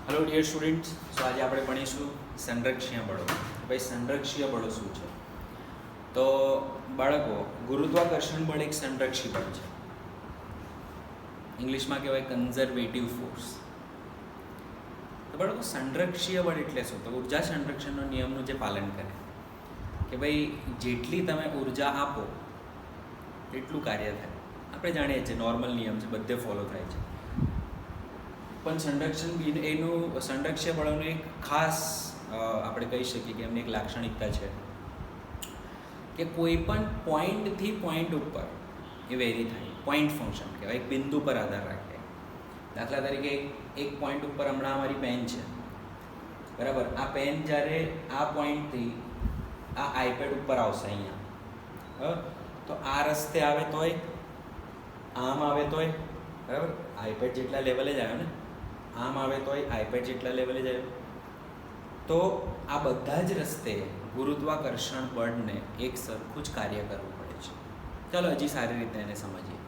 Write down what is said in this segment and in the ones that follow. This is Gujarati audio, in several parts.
Hello dear students. સો આજે આપણે ભણીશું સંરક્ષીય બળો. ભાઈ સંરક્ષીય બળો શું છે? તો બાળકો, ગુરુત્વાકર્ષણ બળ એક સંરક્ષી બળ છે. ઇંગ્લિશમાં કહેવાય કન્ઝર્વેટિવ ફોર્સ. તો બાળકો, સંરક્ષીય બળ એટલે શું? તો ઉર્જા સંરક્ષણનો નિયમનું જે પાલન કરે કે ભાઈ જેટલી તમે ઉર્જા આપો એટલું કાર્ય થાય. આપણે જાણીએ છીએ નોર્મલ નિયમ છે, બધે ફોલો થાય છે. પણ સંરક્ષીય બળોનું એક ખાસ આપણે કહી શકીએ કે એમની એક લાક્ષણિકતા છે કે કોઈ પણ પોઈન્ટથી પોઈન્ટ ઉપર એ વેરી થાય. પોઈન્ટ ફંક્શન કહેવાય, એક બિંદુ પર આધાર રાખે. દાખલા તરીકે એક પોઈન્ટ ઉપર હમણાં અમારી પેન છે, બરાબર. આ પેન જ્યારે આ પોઈન્ટથી આ આઈપેડ ઉપર આવશે અહીંયા, તો આ રસ્તે આવે તોય, આમ આવે તોય, બરાબર. આઈપેડ જેટલા લેવલે જ આવ્યો ને, આમ આવે તોય આઈપેડ જેટલા લેવલે જ આવ્યો. તો આ બધા જ રસ્તે ગુરુત્વાકર્ષણ બળને એક સરખું જ કાર્ય કરવું પડે છે. ચાલો હજી સારી રીતે એને સમજીએ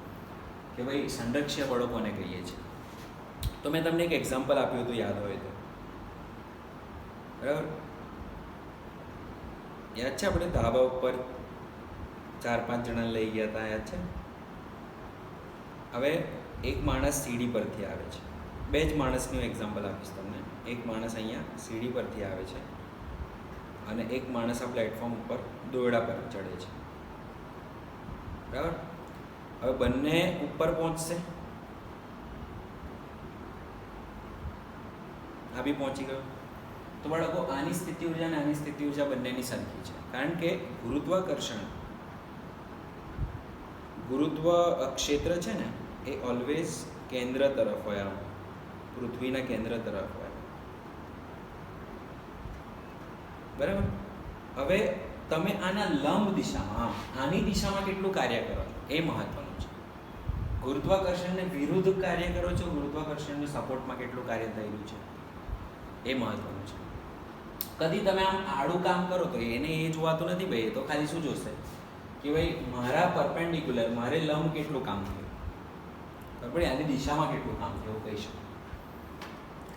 કે ભાઈ સંરક્ષીય બળો કોને કહીએ છીએ. તો મેં તમને એક એક્ઝામ્પલ આપ્યું હતું, યાદ હોય તો, બરાબર. યાદ છે? આપણે ધાબા ઉપર 4-5 જણા લઈ ગયા હતા, યાદ છે? હવે એક માણસ સીડી પરથી આવે છે. બે જ માણસનું એક્ઝામ્પલ આપીશ તમને. એક માણસ અહીંયા સીડી પરથી આવે છે અને એક માણસ આ પ્લેટફોર્મ ઉપર દોરડા પર ચડે છે, બરાબર. હવે બંને ઉપર પહોંચશે. આ બી પહોંચી ગયો. તો બાળકો, આની સ્થિતિ ઉર્જા અને આની સ્થિતિ ઉર્જા બંનેની સરખી છે, કારણ કે ગુરુત્વ ક્ષેત્ર છે ને, એ ઓલવેઝ કેન્દ્ર તરફ હોય, આમ પૃથ્વીના કેન્દ્ર તરફ હોય, બરાબર. હવે તમે આના લંબ દિશામાં, આની દિશામાં કેટલું કાર્ય કરો છો એ મહત્વનું છે. ગુરુત્વાકર્ષણને વિરુદ્ધ કાર્ય કરો છો, ગુરુત્વાકર્ષણને સપોર્ટમાં કેટલું કાર્ય થઈ રહ્યું છે એ મહત્વનું છે. કદી તમે આમ આડું કામ કરો તો એને એ જોવાતું નથી ભાઈ. એ તો ખાલી શું જોશે કે ભાઈ મારા પરપેન્ડિક્યુલર, મારે લંબ કેટલું કામ થયું, બરાબર, આની દિશામાં કેટલું કામ થયું એવું કહી શકો.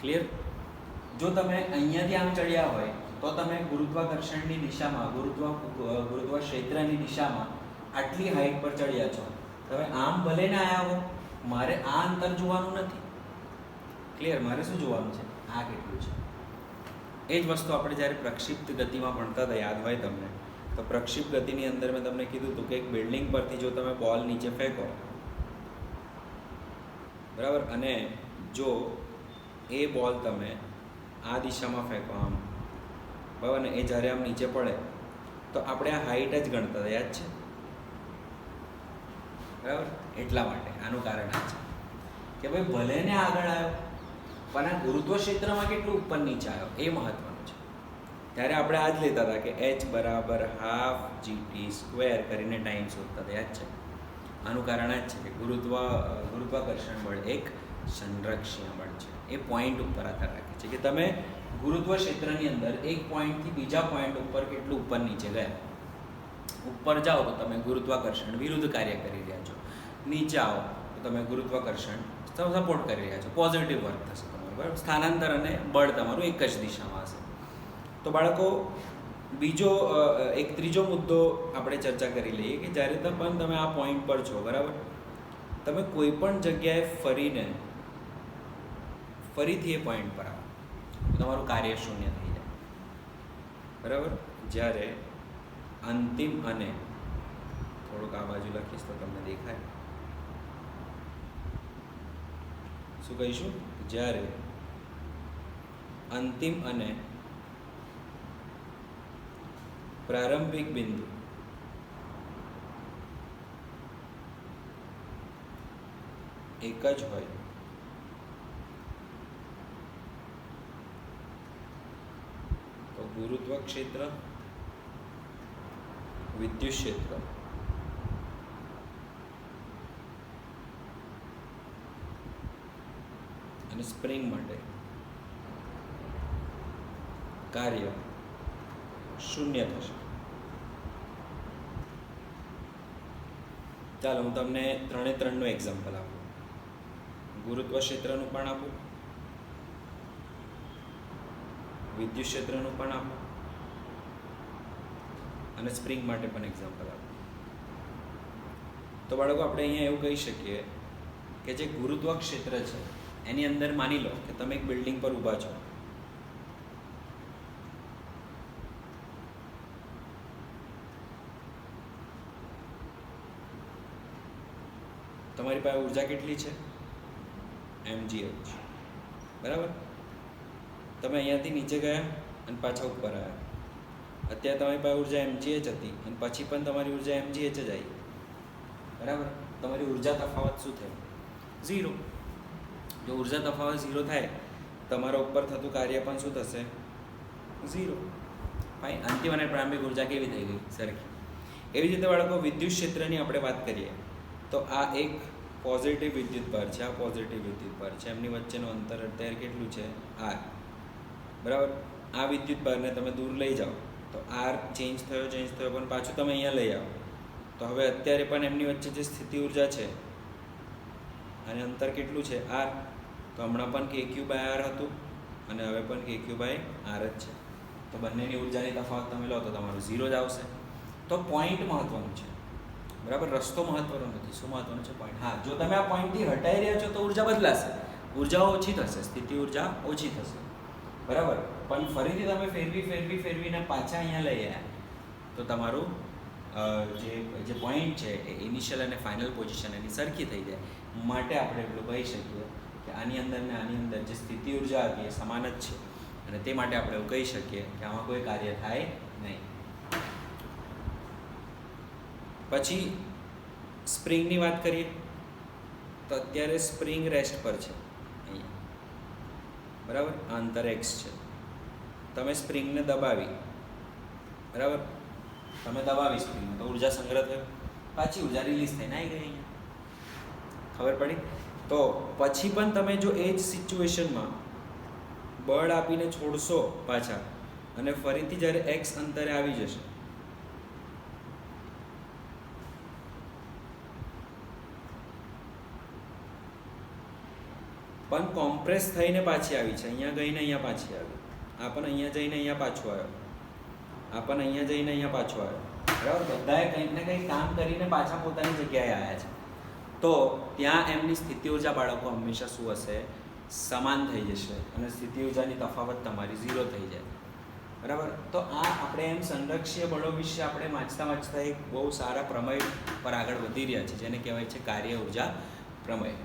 ક્લિયર? જો તમે અહીંયાથી આમ ચડ્યા હોય તો તમે ગુરુત્વાકર્ષણની દિશામાં, ગુરુત્વ ક્ષેત્રની દિશામાં આટલી હાઈટ પર ચડ્યા છો. તમે આમ ભલે ને આવ્યા હો, મારે આ અંતર જોવાનું નથી. ક્લિયર? મારે શું જોવાનું છે? આ કેટલું છે. એ જ વસ્તુ આપણે જ્યારે પ્રક્ષિપ્ત ગતિમાં ભણતા હતા, યાદ હોય તમને, તો પ્રક્ષિપ્ત ગતિની અંદર મેં તમને કીધું હતું કે એક બિલ્ડિંગ પરથી જો તમે બોલ નીચે ફેંકો, બરાબર, અને જો એ બોલ તમે આ દિશામાં ફેંકો આમ, બરાબર, ને એ જ્યારે આમ નીચે પડે તો આપણે આ હાઈટ જ ગણતા હતા, યાદ છે? બરાબર. એટલા માટે આનું કારણ આ છે કે ભાઈ ભલે ને આગળ આવ્યો પણ આ ગુરુત્વ ક્ષેત્રમાં કેટલું ઉપર નીચે આવ્યો એ મહત્વનું છે. ત્યારે આપણે આ જ લેતા હતા કે h બરાબર હાફ GT² કરીને ટાઈમ શોધતા હતા, યાદ છે? આનું કારણ આ જ છે કે ગુરુત્વાકર્ષણ બળ એક સંરક્ષીય બળ છે. એ પોઈન્ટ ઉપર આધાર રાખે છે કે તમે ગુરુત્વ ક્ષેત્રની અંદર એક પોઈન્ટથી બીજા પોઈન્ટ ઉપર કેટલું ઉપર નીચે ગયા. ઉપર જાઓ તો તમે ગુરુત્વાકર્ષણ વિરુદ્ધ કાર્ય કરી રહ્યા છો, નીચે આવો તો તમે ગુરુત્વાકર્ષણ સપોર્ટ કરી રહ્યા છો, પોઝિટિવ વર્ક થશે તમારું, બરાબર. સ્થાનાંતર અને બળ તમારું એક જ દિશામાં હશે. તો બાળકો, ત્રીજો મુદ્દો આપણે ચર્ચા કરી લઈએ કે જ્યારે પણ તમે આ પોઈન્ટ પર છો, બરાબર, તમે કોઈ પણ જગ્યાએ ફરીથી એ પોઈન્ટ પર આવો તો તમારું કાર્ય શૂન્ય થઈ જાય, બરાબર. જ્યારે અંતિમ અને, થોડુંક આ બાજુ લખીશ તો તમને દેખાય, શું કહીશું? જ્યારે અંતિમ અને પ્રારંભિક બિંદુ એક જ હોય તો ગુરુત્વ ક્ષેત્ર, વિદ્યુત ક્ષેત્ર અને સ્પ્રિંગ માટે કાર્ય શૂન્ય થશે. ચાલો હું તમને 3 એક્ઝામ્પલ આપું. ગુરુત્વ ક્ષેત્રનું પણ આપું વિદ્યુત ક્ષેત્રનું પણ આપો અને સ્પ્રિંગ માટે પણ એક્ઝામ્પલ આપો. તો બાળકો આપણે અહીંયા એવું કહી શકીએ કે જે ગુરુત્વ ક્ષેત્ર છે એની અંદર માની લો કે તમે એક બિલ્ડિંગ પર ઊભા છો. તમારી પાસે ઉર્જા કેટલી છે? mgh. બરાબર. તમે અહીંયાથી નીચે ગયા અને પાછા ઉપર આવ્યા. અત્યારે તમારી પાસે ઉર્જા mgh હતી અને પછી પણ તમારી ઉર્જા mgh જ આવી. બરાબર. તમારી ઉર્જા તફાવત શું થયો? 0. જો ઉર્જા તફાવત 0 થાય તમારા ઉપર થતું કાર્ય પણ શું થશે? 0. ફાઇન. અંતિમ અને પ્રારંભિક ઉર્જા કેવી થઈ ગઈ? સરખી. એવી રીતે બાળકો વિદ્યુત ક્ષેત્રની આપણે વાત કરીએ તો આ એક પોઝિટિવ વિદ્યુતભાર છે, આ પોઝિટિવ વિદ્યુતભાર છે. એમની વચ્ચેનું અંતર અત્યારે કેટલું છે? r. બરાબર. આ વિદ્યુતભારને તમે દૂર લઈ જાઓ તો r ચેન્જ થયો પણ પાછું તમે અહીંયા લઈ આવો તો હવે અત્યારે પણ એમની વચ્ચે જે સ્થિતિ ઉર્જા છે અને અંતર કેટલું છે? r. તો હમણાં પણ kq/r હતું અને હવે પણ kq/r જ છે. તો બંનેની ઉર્જાની તફાવત તમે લો તો તમારું 0 જ આવશે. તો પોઈન્ટ મહત્વનું છે. બરાબર. રસ્તો મહત્વનો નથી. શું મહત્વનું છે? પોઈન્ટ. હા, જો તમે આ પોઈન્ટથી હટાઈ રહ્યા છો તો ઉર્જા બદલાશે, ઉર્જાઓ ઓછી થશે, સ્થિતિ ઉર્જા ઓછી થશે. બરાબર. પણ ફરીથી તમે ફેરવીને પાછા અહીંયા લઈ આવ્યા તો તમારું જે પોઈન્ટ છે એ ઇનિશિયલ અને ફાઇનલ પોઝિશન એની સરખી થઈ જાય. માટે આપણે એટલું કહી શકીએ કે આની અંદર ને આની અંદર જે સ્થિતિ ઉર્જા હતી એ સમાન જ છે અને તે માટે આપણે એવું કહી શકીએ કે આમાં કોઈ કાર્ય થાય નહીં. પછી સ્પ્રિંગની વાત કરીએ તો અત્યારે સ્પ્રિંગ રેસ્ટ પર છે અહીંયા. બરાબર. અંતર x છે. તમે સ્પ્રિંગને દબાવી. બરાબર. તમે દબાવી સ્પ્રિંગને તો ઉર્જા સંગ્રહ થયો, પાછી ઉર્જા રિલીઝ થઈને આવી ગઈ અહીંયા. ખબર પડી? તો પછી પણ તમે જો એ જ સિચ્યુએશનમાં બળ આપીને છોડશો પાછા અને ફરીથી જ્યારે x અંતરે આવી જશે પણ કોમ્પ્રેસ થઈને પાછી આવી છે. અહીંયા ગઈને અહીંયા પાછી આવી. આ પણ અહીંયા જઈને અહીંયા પાછો આવ્યો. આ પણ અહીંયા જઈને અહીંયા પાછો આવ્યો. બરાબર. બધાએ કંઈક ને કંઈક કામ કરીને પાછા પોતાની જગ્યાએ આવ્યા છે. તો ત્યાં એમની સ્થિતિ ઉર્જા બાળકો હંમેશા શું હશે? સમાન થઈ જશે અને સ્થિતિ ઉર્જાની તફાવત તમારી 0 થઈ જાય. બરાબર. તો આ આપણે એમ સંરક્ષીય બળો વિશે આપણે વાંચતા એક બહુ સારા પ્રમેય પર આગળ વધી રહ્યા છે જેને કહેવાય છે કાર્ય ઉર્જા પ્રમેય.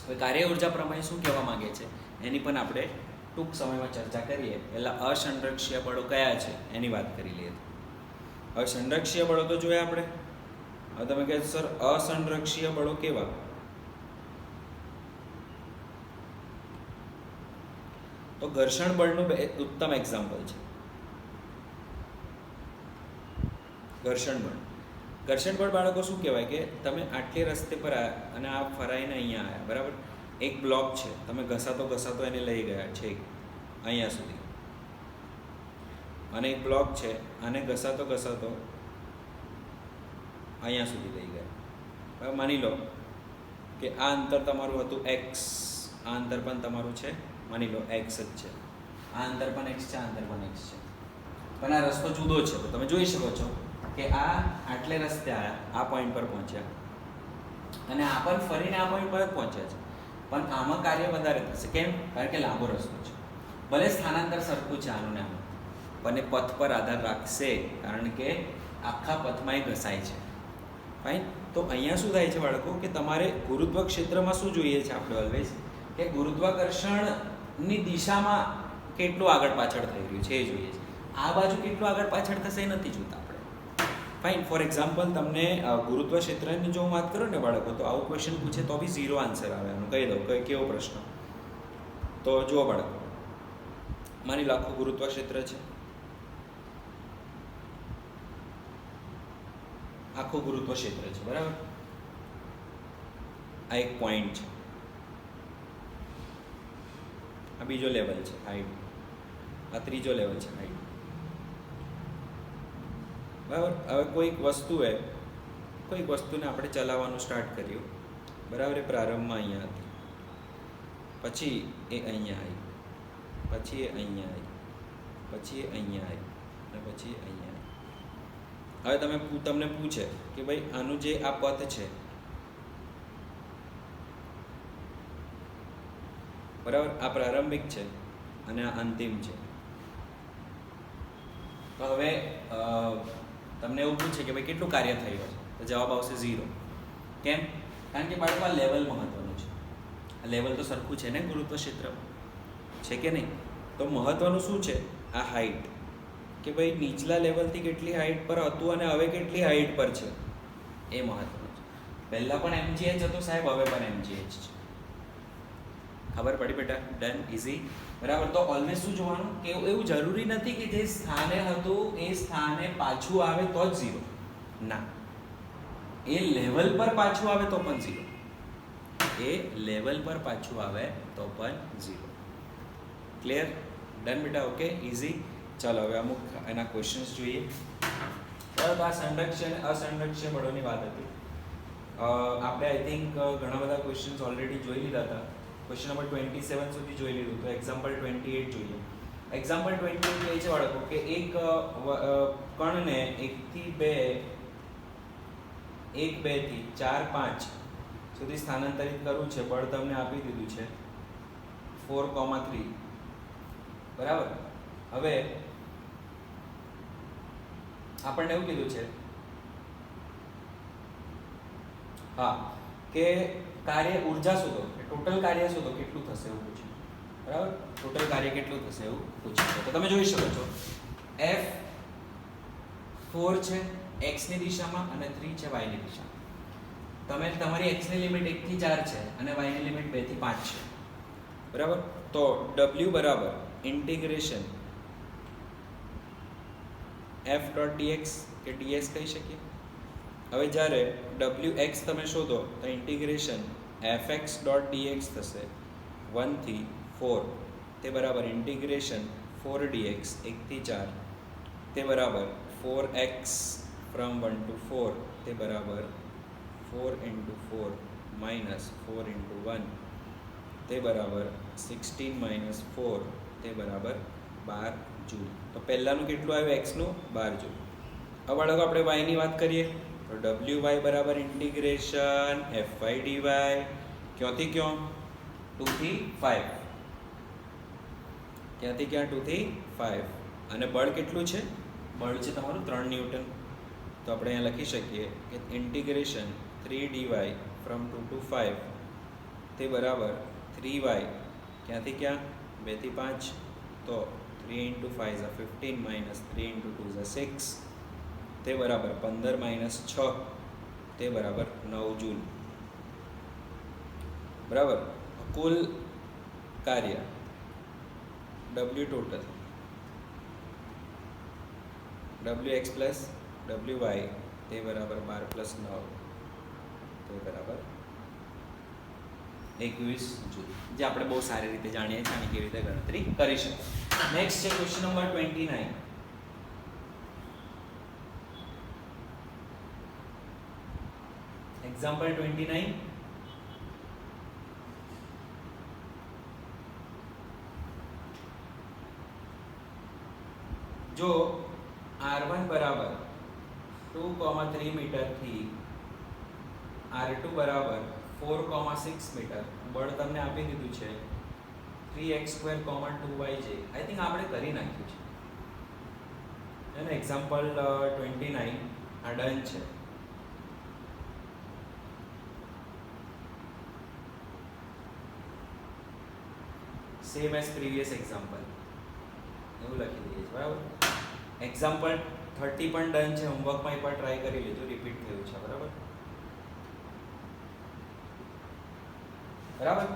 હવે કાર્ય ઉર્જા પ્રમેય શું કહેવા માંગે છે એની પણ આપણે ટૂંક સમયમાં ચર્ચા કરીએ. પહેલાં અસંરક્ષીય બળો કયા છે એની વાત કરી લઈએ. હવે સંરક્ષીય બળો તો જોયા આપણે. હવે તમે કહેશો સર અસંરક્ષીય બળો કેવા? તો ઘર્ષણ બળનું ઉત્તમ એક્ઝામ્પલ છે ઘર્ષણ બળ. બાળકો શું કહેવાય કે તમે આટલી રસ્તે પર આવ્યા અને આ ફરાઈને અહીંયા આવ્યા. બરાબર. એક બ્લોક છે, તમે ઘસાતો એને લઈ ગયા છે અહીંયા સુધી, અને એક બ્લોક છે આને ઘસાતો અહીંયા સુધી લઈ ગયા. હવે માની લો કે આ અંતર તમારું હતું x, આ અંતર પણ તમારું છે માની લો x જ છે, આ અંતર પણ x છે, આ અંતર પણ x છે, પણ આ રસ્તો જુદો છે. તો તમે જોઈ શકો છો કે આ આટલે રસ્તે આવ્યા, આ પોઈન્ટ પર પહોંચ્યા અને આ પણ ફરીને આ પોઈન્ટ પર જ પહોંચ્યા છે, પણ આમાં કાર્ય વધારે થશે. કેમ? કારણ કે લાંબો રસ્તો છે. ભલે સ્થાનાંતર સરખું છે આનું ને આનું, પણ એ પથ પર આધાર રાખશે કારણ કે આખા પથમાં એ ઘસાય છે. ફાઇન. તો અહીંયા શું થાય છે બાળકો કે તમારે ગુરુત્વ ક્ષેત્રમાં શું જોઈએ છે આપણે ઓલવેઝ કે ગુરુત્વાકર્ષણની દિશામાં કેટલું આગળ પાછળ થઈ રહ્યું છે એ જોઈએ છે. આ બાજુ કેટલું આગળ પાછળ થશે એ નથી જોતા આપણે. ફાઇન. ફોર એક્ઝામ્પલ તમને ગુરુત્વ ક્ષેત્રની જો હું વાત કરું ને બાળકો તો આવું ક્વેશ્ચન પૂછે તો બી 0 આન્સર આવે. આનું કહી દઉં કેવો પ્રશ્ન. તો જુઓ બાળકો, માની લો આખું ગુરુત્વ ક્ષેત્ર છે, આખું ગુરુત્વ ક્ષેત્ર છે. બરાબર. આ એક પોઈન્ટ છે, આ બીજો લેવલ છે હાઈટ, આ ત્રીજો લેવલ છે હાઈટ. બરાબર. હવે કોઈક વસ્તુને આપણે ચલાવવાનું સ્ટાર્ટ કર્યું. બરાબર. એ પ્રારંભમાં અહીંયા હતી, પછી એ અહીંયા આવી, પછી એ અહીંયા આવી, પછી અહીંયા આવી અને પછી અહીંયા આવી. હવે તમને પૂછે કે ભાઈ આનું જે આ પથ છે બરાબર, આ પ્રારંભિક છે અને આ અંતિમ છે. તો હવે તમને એવું પૂછે કે ભાઈ કેટલું કાર્ય થયું છે, તો જવાબ આવશે 0. કેમ? કારણ કે બાળકો આ લેવલ મહત્વનું છે. આ લેવલ તો સરખું છે ને ગુરુત્વ ક્ષેત્ર, છે કે નહીં? તો મહત્વનું શું છે? આ હાઈટ, કે ભાઈ નીચલા લેવલથી કેટલી હાઈટ પર હતું અને હવે કેટલી હાઈટ પર છે, એ મહત્વનું છે. પહેલાં પણ MGH હતું સાહેબ, હવે પણ MGH છે. ખબર પડી બેટા? Done, easy. બરાબર. તો ઓલવેઝ શું જોવાનું કે એવું જરૂરી નથી કે જે સ્થાને હતું એ સ્થાને પાછું આવે તો જ 0. ના, એ લેવલ પર પાછું આવે તો પણ 0. એ લેવલ પર પાછું આવે તો પણ 0. ક્લિયર? ડન બેટા? Okay, easy. ચાલો હવે અમુક એના ક્વેશ્ચન્સ જોઈએ. બરાબર. આ સંરક્ષય અને અસંરક્ષય બળોની વાત હતી. આપણે આઈ થિંક ઘણા બધા ક્વેશ્ચન્સ ઓલરેડી જોઈ લીધા હતા. ક્વેશ્ચન નંબર 27 સુધી જોઈ લીધું. તો એક્ઝામ્પલ 28 જોઈએ. એક્ઝામ્પલ 28 કહે છે બાળકો કે એક કણને 1 થી 2 થી 4 5 સુધી સ્થાનાંતરિત કરવું છે. બળ તમને આપી દીધું છે 4,3. બરાબર. હવે આપણને એવું કીધું છે હા કે કાર્ય ઉર્જા શોધો, ટોટલ કાર્ય શોધો કેટલું થશે એવું પૂછ્યું. બરાબર. ટોટલ કાર્ય કેટલું થશે એવું પૂછ્યું. તો તમે જોઈ શકો છો F 4 છે x ની દિશામાં અને 3 છે y ની દિશામાં. તમારી x ની લિમિટ 1 થી 4 છે અને y ની લિમિટ 2 થી 5 છે. બરાબર. તો W બરાબર ઇન્ટિગ્રેશન f.dx કે dx કહી શકીએ. હવે જ્યારે wx તમે શોધો તો ઇન્ટિગ્રેશન fx.dx થશે 1 થી 4. તે બરાબર ઇન્ટિગ્રેશન 4dx 1 થી 4 તે બરાબર 4x from 1 to 4 તે બરાબર 4 into 4 minus 4 into 1 તે બરાબર 16 minus 4 તે બરાબર 12 જૂલ. તો પહેલાનું કેટલું આવ્યું? x નું 12 જૂલ. હવે બાળકો આપણે y ની વાત કરીએ તો wy બરાબર ઇન્ટિગ્રેશન fy dy ક્યાંથી ક્યાં 2 થી 5. ક્યાંથી ક્યાં 2 થી 5. અને બળ કેટલું છે? બળ છે તમારું 3 ન્યૂટન. તો આપણે અહીંયા લખી શકીએ કે ઇન્ટિગ્રેશન 3 dy from 2 to 5 તે બરાબર 3y ક્યાંથી ક્યાં 2 થી 5. તો 3 into 5 is 15 minus 3 into 2 is 6 તે બરાબર 15 minus 6 તે બરાબર 9 જૂલ. બરાબર. કુલ કાર્ય W total wx plus wy તે બરાબર 12 plus 9 તે બરાબર 21 જૂલ. જે આપણે બહુ સારી રીતે જાણીએ છીએ અને કેવી રીતે ગણતરી કરી શકીએ. નેક્સ્ટ છે ક્વેશ્ચન નંબર 29. એક્ઝામ્પલ 29. જો r1 બરાબર 2,3 મીટર થી r2 બરાબર 4,6 મીટર બળ તમને આપી દીધું છે 3x² 2yj. આઈ થિંક આપણે કરી નાખ્યું છે અને એક્ઝામ્પલ 29 આ ડન છે. સેમ એઝ પ્રીવિયસ એક્ઝામ્પલ એવું લખી દઈએ છીએ. બરાબર. એક્ઝામ્પલ 30 પણ ડન છે. હોમવર્કમાં એકવાર ટ્રાય કરી લીધું, રિપીટ થયું છે. બરાબર. બરાબર.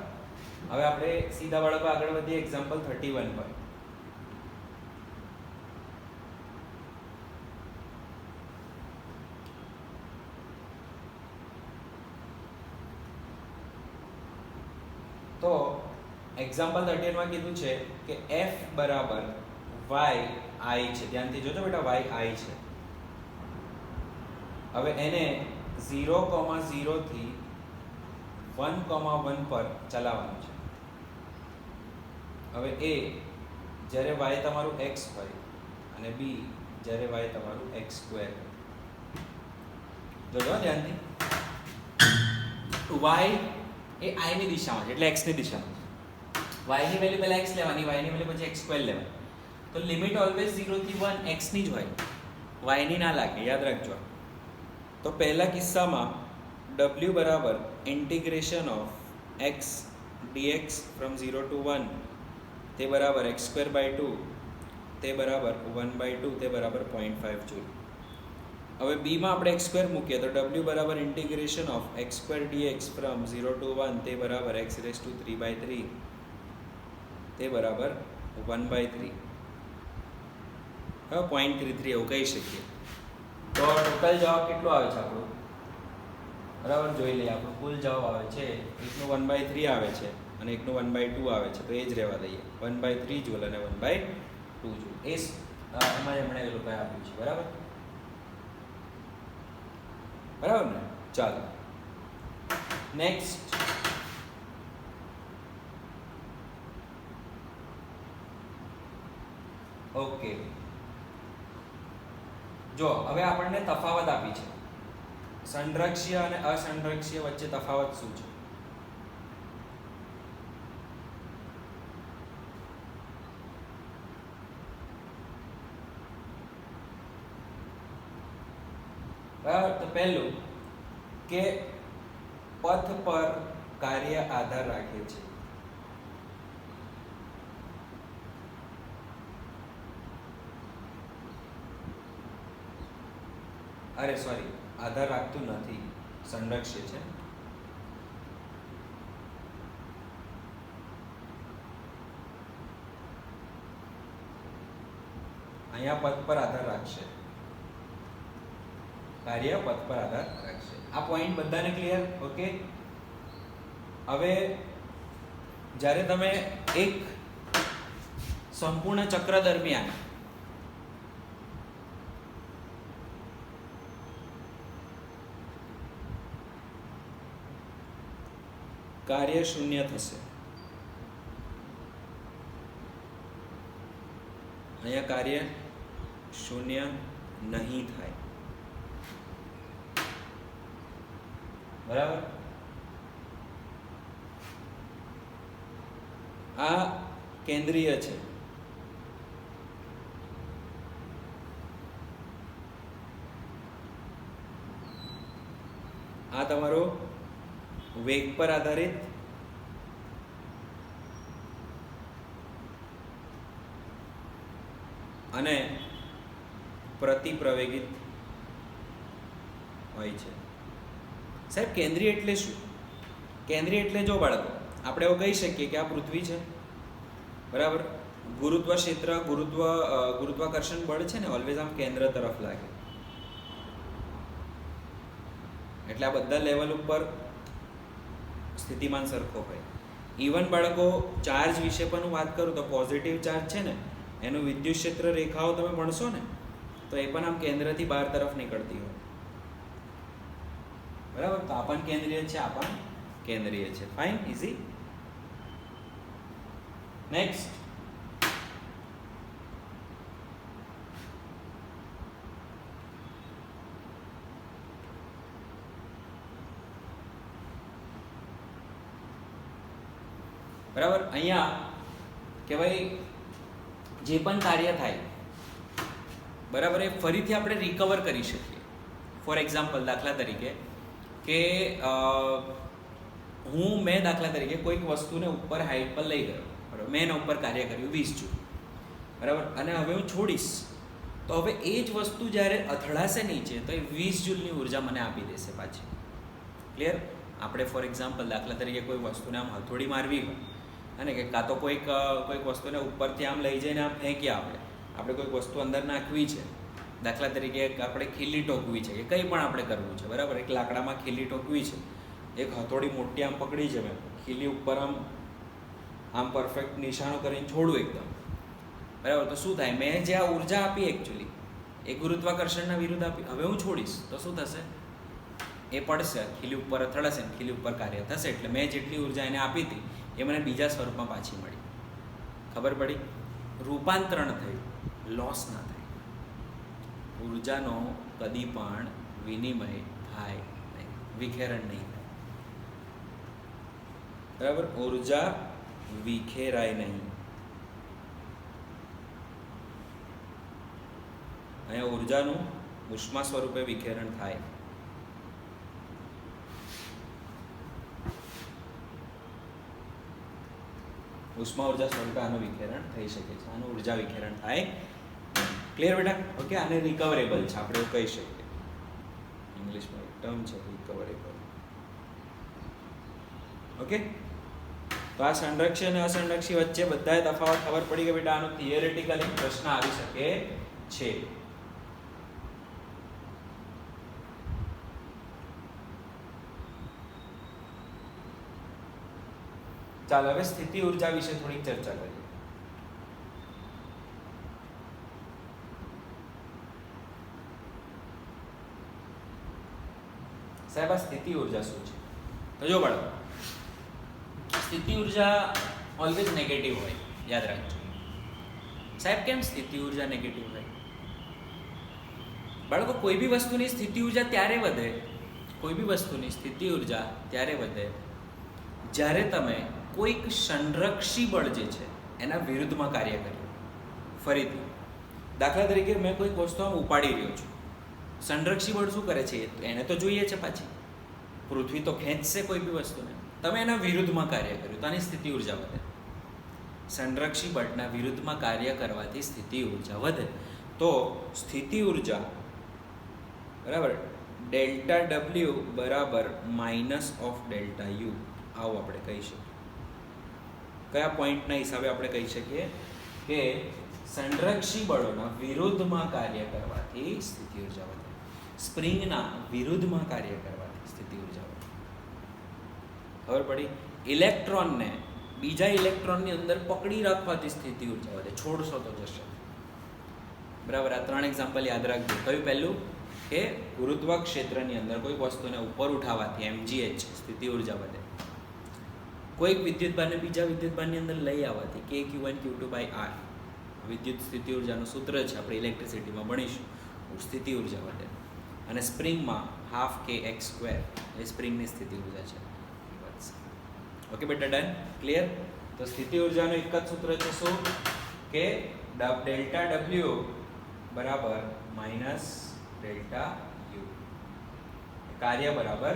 હવે આપણે સીધા બાળકો આગળ વધીએ એક્ઝામ્પલ 31 પર. તો એક્ઝામ્પલ 31 માં કીધું છે કે f બરાબર y i છે. ધ્યાનથી જોજો બેટા, y i છે. હવે એને 0,0 થી 1,1 પર ચલાવવાનું છે. હવે એ જ્યારે વાય તમારું એક્સ હોય અને બી જ્યારે વાય તમારું એક્સ સ્ક્વેર. જોજો ધ્યાનથી, વાય એ આઈની દિશામાં છે એટલે એક્સની દિશામાં છે. વાયની વેલ્યુ પહેલાં એક્સ લેવાની, વાયની વેલ્યુ પછી એક્સ સ્ક્વેર લેવાની. તો લિમિટ ઓલવેઝ 0 થી 1 એક્સની જ હોય, વાયની ના લાગે, યાદ રાખજો. તો પહેલા કિસ્સામાં w બરાબર integration of x dx from 0 to 1 તે બરાબર એક્સ સ્ક્વેર બાય 2 તે બરાબર 1/2 તે બરાબર 0.5 જૂલ. હવે બીમાં આપણે એક્સ સ્ક્વેર મૂકીએ તો w બરાબર integration of x square dx from 0 to 1 તે બરાબર x રેઝ ટુ 3/3 તે બરાબર 1/3. હવે 0.33 એવું કહી શકીએ. તો ટોટલ જવાબ કેટલો આવે છે આપણો? બરાબર, જોઈ લઈએ. આપણો કુલ જવાબ આવે છે એકનું 1/3 આવે છે અને એકનું 1/2 આવે છે, તો એ જ રહેવા દઈએ. 1/3 જૂલ અને 1/2 જૂલ એ એમાં એમણે એ લોકોએ આપ્યું છે. બરાબર બરાબર ને? ચાલો નેક્સ્ટ. ઓકે, જો હવે આપણને તફાવત આપી છે, સંરક્ષીય અને અસંરક્ષીય વચ્ચે તફાવત શું છે? બરાબર, તો પહેલું કે પથ પર કાર્ય આધાર રાખે છે. અરે સોરી, આધાર રાખતું નથી, સંરક્ષીય છે. અહીંયા પથ પર આધાર રાખશે, કાર્ય પથ પર આધાર રાખશે. આ પોઈન્ટ બધાને ક્લિયર? ઓકે. હવે જ્યારે તમે એક સંપૂર્ણ ચક્ર દરમિયાન કાર્ય શૂન્ય થશે, અહીંયા કાર્ય શૂન્ય નહીં થાય. બરાબર, આ કેન્દ્રીય છે. આ તમારો વેગ પર આધારિત અને પ્રતિપ્રવેગિત હોય છે. સાહેબ કેન્દ્રીય એટલે શું? કેન્દ્રીય એટલે જો બાળકો આપણે એવું કહી શકીએ કે આ પૃથ્વી છે, બરાબર. ગુરુત્વ ક્ષેત્ર, ગુરુત્વાકર્ષણ બળ છે ને, ઓલવેઝ આમ કેન્દ્ર તરફ લાગે. એટલે આ બધા લેવલ ઉપર સ્થિતિમાન સરખો હોય. ઇવન બાળકો ચાર્જ વિશે પણ હું વાત કરું તો પોઝિટિવ ચાર્જ છે ને, એનું વિદ્યુત ક્ષેત્ર રેખાઓ તમે ભણશો ને, તો એ પણ આમ કેન્દ્રથી બહાર તરફ નીકળતી હોય. બરાબર, તો આ પણ કેન્દ્રીય છે, આ પણ કેન્દ્રીય છે. Fine, easy. નેક્સ્ટ. બરાબર, અહીંયા કે ભાઈ જે પણ કાર્ય થાય, બરાબર, એ ફરીથી આપણે રિકવર કરી શકીએ. ફોર એક્ઝામ્પલ, દાખલા તરીકે કે મેં દાખલા તરીકે કોઈક વસ્તુને ઉપર હાઈટ પર લઈ ગયો, બરાબર, મેં એના ઉપર કાર્ય કર્યું 20 જૂલ, બરાબર, અને હવે હું છોડીશ તો હવે એ જ વસ્તુ જ્યારે અથડાશે નીચે તો એ 20 જૂલની ઉર્જા મને આપી દેશે પાછી. ક્લિયર? આપણે ફોર એક્ઝામ્પલ દાખલા તરીકે કોઈ વસ્તુને આમ હથોડી મારવી હોય અને કે કાં તો કોઈક વસ્તુને ઉપરથી આમ લઈ જઈને આમ ફેંકીએ, આપણે કોઈક વસ્તુ અંદર નાખવી છે, દાખલા તરીકે આપણે ખીલી ટોકવી છે કે કંઈ પણ આપણે કરવું છે, બરાબર, એક લાકડામાં ખીલી ટોકવી છે, એક હથોડી મોટી આમ પકડી છે, મેં ખીલી ઉપર આમ પરફેક્ટ નિશાનો કરીને છોડું એકદમ, બરાબર, તો શું થાય? મેં જે આ ઉર્જા આપી એકચ્યુઅલી એ ગુરુત્વાકર્ષણના વિરુદ્ધ આપી, હવે હું છોડીશ તો શું થશે? એ પડશે, ખીલી ઉપર અથડાશે, ખીલી ઉપર કાર્ય થશે, એટલે મેં જેટલી ઉર્જા એને આપી હતી એ મને બીજા સ્વરૂપમાં પાછી મળી. ખબર પડી? રૂપાંતરણ થયું, લોસ ના થાય. ઉર્જાનો કદી પણ વિનિમય થાય નહીં, વિખેરણ નહીં થાય. બરાબર, ઉર્જા વિખેરાય નહીં. અહીંયા ઉર્જાનું ઉષ્મા સ્વરૂપે વિખેરણ થાય. ઉષ્મા ઉર્જા સ્વરૂપે આનું વિખેરણ થઈ શકે છે, આનું ઉર્જા વિખેરણ થાય. ક્લિયર બેટા? ઓકે, આને રિકવરેબલ છે, આપણે એવું કહી શકીએ. ઇંગ્લિશમાં એક ટર્મ છે રિકવરેબલ. ઓકે, તો આ સંરક્ષી અને અસંરક્ષી વચ્ચે બધાએ તફાવત ખબર પડી કે બેટા આનો થિયરેટિકલી પ્રશ્ન આવી શકે છે. ચાલો હવે સ્થિતિ ઉર્જા વિશે થોડીક ચર્ચા કરીએ. સાહેબ, આ સ્થિતિ ઉર્જા શું છે? તો જો બાળકો, સ્થિતિ ઉર્જા ઓલવેઝ નેગેટિવ હોય, યાદ રાખજો. સાહેબ, કેમ સ્થિતિ ઉર્જા નેગેટિવ હોય? બાળકો, કોઈ બી વસ્તુની સ્થિતિ ઉર્જા ત્યારે વધે, કોઈ બી વસ્તુની સ્થિતિ ઉર્જા ત્યારે વધે જ્યારે તમે કોઈક સંરક્ષી બળ જે છે એના વિરુદ્ધમાં કાર્ય કર્યું. ફરીથી દાખલા તરીકે મેં કોઈક વસ્તુ આમ ઉપાડી રહ્યો છું, સંરક્ષી બળ શું કરે છે? એને તો જોઈએ છે, પાછી પૃથ્વી તો ખેંચશે કોઈ બી વસ્તુને. તમે એના વિરુદ્ધમાં કાર્ય કર્યું તો આની સ્થિતિ ઉર્જા વધે. સંરક્ષી બળના વિરુદ્ધમાં કાર્ય કરવાથી સ્થિતિ ઉર્જા વધે. તો સ્થિતિ ઉર્જા બરાબર ડેલ્ટા ડબલ્યુ બરાબર માઇનસ ઓફ ડેલ્ટા યુ, આવું આપણે કહી શકીએ. કયા પોઈન્ટના હિસાબે આપણે કહી શકીએ કે સંરક્ષી બળોના વિરુદ્ધમાં કાર્ય કરવાથી સ્થિતિ ઉર્જા વધે, સ્પ્રિંગના વિરુદ્ધમાં કાર્ય કરવાથી સ્થિતિ ઉર્જા વધે. ખબર પડી? ઇલેક્ટ્રોનને બીજા ઇલેક્ટ્રોનની અંદર પકડી રાખવાથી સ્થિતિ ઉર્જા વધે, છોડશો તો જશે. બરાબર, આ 3 એક્ઝામ્પલ યાદ રાખજો. કયું પહેલું? કે ગુરુત્વ ક્ષેત્રની અંદર કોઈ વસ્તુને ઉપર ઉઠાવવાથી mgh સ્થિતિ ઉર્જા વધે. કોઈક વિદ્યુતભારને બીજા વિદ્યુતભારની અંદર લઈ આવવાથી k Q1 Q2/r વિદ્યુત સ્થિતિ ઉર્જાનું સૂત્ર છે, આપણે ઇલેક્ટ્રિસિટીમાં ભણીશું. સ્થિતિ ઉર્જા વધે. અને સ્પ્રિંગમાં હાફ kx² એ સ્પ્રિંગની સ્થિતિ ઉર્જા છે. ઓકે બેટા, ડન? ક્લિયર? તો સ્થિતિ ઉર્જાનું એક જ સૂત્ર છે, શું? કે ડેલ્ટા ડબલ્યુ બરાબર માઇનસ ડેલ્ટા યુ, કાર્ય બરાબર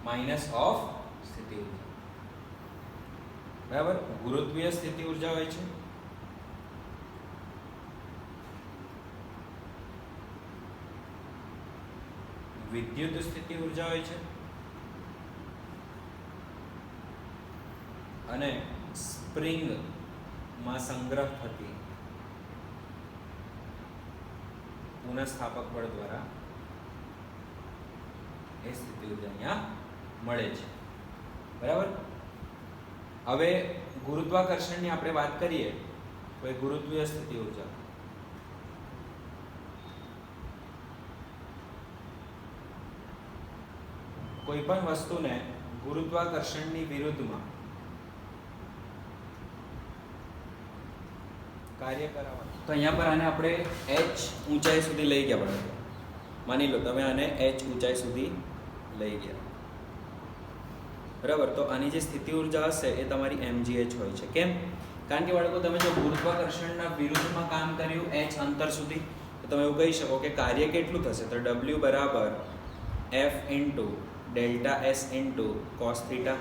માઇનસ ઓફ સ્થિતિ ઉર્જા. બરાબર, ગુરુત્વીય સ્થિતિ ઉર્જા હોય છે, વિદ્યુત સ્થિતિ ઉર્જા હોય છે અને સ્પ્રિંગમાં સંગ્રહ થતી પુનઃસ્થાપક બળ દ્વારા એ સ્થિતિ ઉર્જા અહીંયા મળે છે. બરાબર, હવે ગુરુત્વાકર્ષણની આપણે વાત કરીએ તો એ ગુરુત્વીય સ્થિતિ ઉર્જા કોઈ પણ વસ્તુને ગુરુત્વાકર્ષણની વિરુદ્ધમાં કાર્ય કરાવવાનું. તો અહીંયા પર આને આપણે h ઊંચાઈ સુધી લઈ ગયા. બરાબર, માની લો તમે આને h ઊંચાઈ સુધી લઈ ગયા. બરાબર, તો આની જે સ્થિતિ ઉર્જા હશે એ તમારી mgh હોય છે. કેમ? કારણ કે બાળકો, તમે જો ગુરુત્વાકર્ષણના વિરુદ્ધમાં કામ કર્યું h અંતર સુધી, તો તમે એવું કહી શકો કે કાર્ય કેટલું થશે? તો w બરાબર f into delta S into cos theta.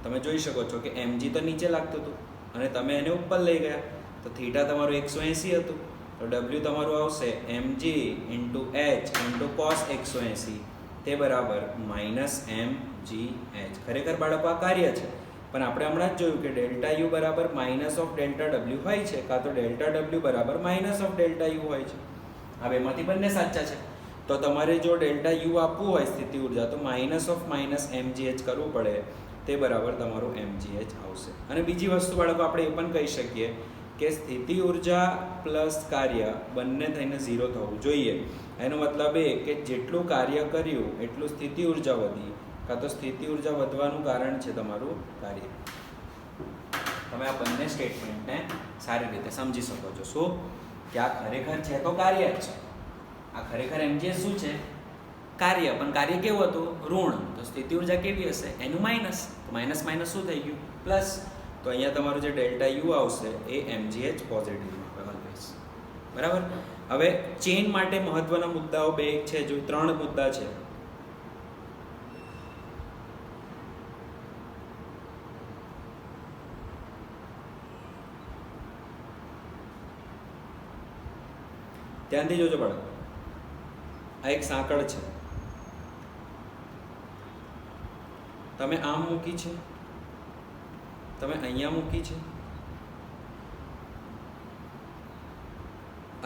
તમે જોઈ શકો છો કે mg તો નીચે લાગતું હતું અને તમે એને ઉપર લઈ ગયા, તો થીટા તમારું 180 હતું, તો w તમારું આવશે mg into h into cos 180, તે બરાબર માઇનસ mgh. ખરેખર બાળકો આ કાર્ય છે, પણ આપણે હમણાં જ જોયું કે ડેલ્ટા યુ બરાબર માઇનસ ઓફ ડેલ્ટા ડબલ્યુ હોય છે, કાં તો ડેલ્ટા ડબલ્યુ બરાબર માઇનસ ઓફ ડેલ્ટા યુ હોય છે. આ બેમાંથી બંને સાચા છે. તો તમારે જો ડેલ્ટા યુ આપવું હોય સ્થિતિ ઉર્જા, તો માઇનસ ઓફ માઇનસ mgh કરવું પડે, તે બરાબર તમારું mgh આવશે. અને બીજી વસ્તુ બાળકો આપણે એ પણ કહી શકીએ કે સ્થિતિ ઉર્જા પ્લસ કાર્ય બંને થઈને 0 થવું જોઈએ. એનો મતલબ એ કે જેટલું કાર્ય કર્યું એટલું સ્થિતિ ઉર્જા વધી, કાં તો સ્થિતિ ઉર્જા વધવાનું કારણ છે તમારું કાર્ય. તમે આ બંને સ્ટેટમેન્ટને સારી રીતે સમજી શકો છો. શું કે આ ખરેખર છે તો કાર્ય જ છે. આ ખરેખર એમજીએસ શું છે? કાર્ય. પણ કાર્ય કેવું હતું? ઋણ. તો સ્થિતિ ઉર્જા કેવી હશે? એનું માઇનસ. તો માઇનસ માઇનસ શું થઈ ગયું? પ્લસ. તો અહીંયા તમારું જે ડેલ્ટા યુ આવશે એ એમજીએચ પોઝિટિવમાં આવે ઓલવેઝ. બરાબર. હવે ચેન માટે મહત્વના મુદ્દાઓ બે છે, જો 3 મુદ્દા છે. ધ્યાનથી જોજો બાળકો. આ એક સાંકળ છે. તમે આમ મૂકી છે, તમે અહીંયા મૂકી છે,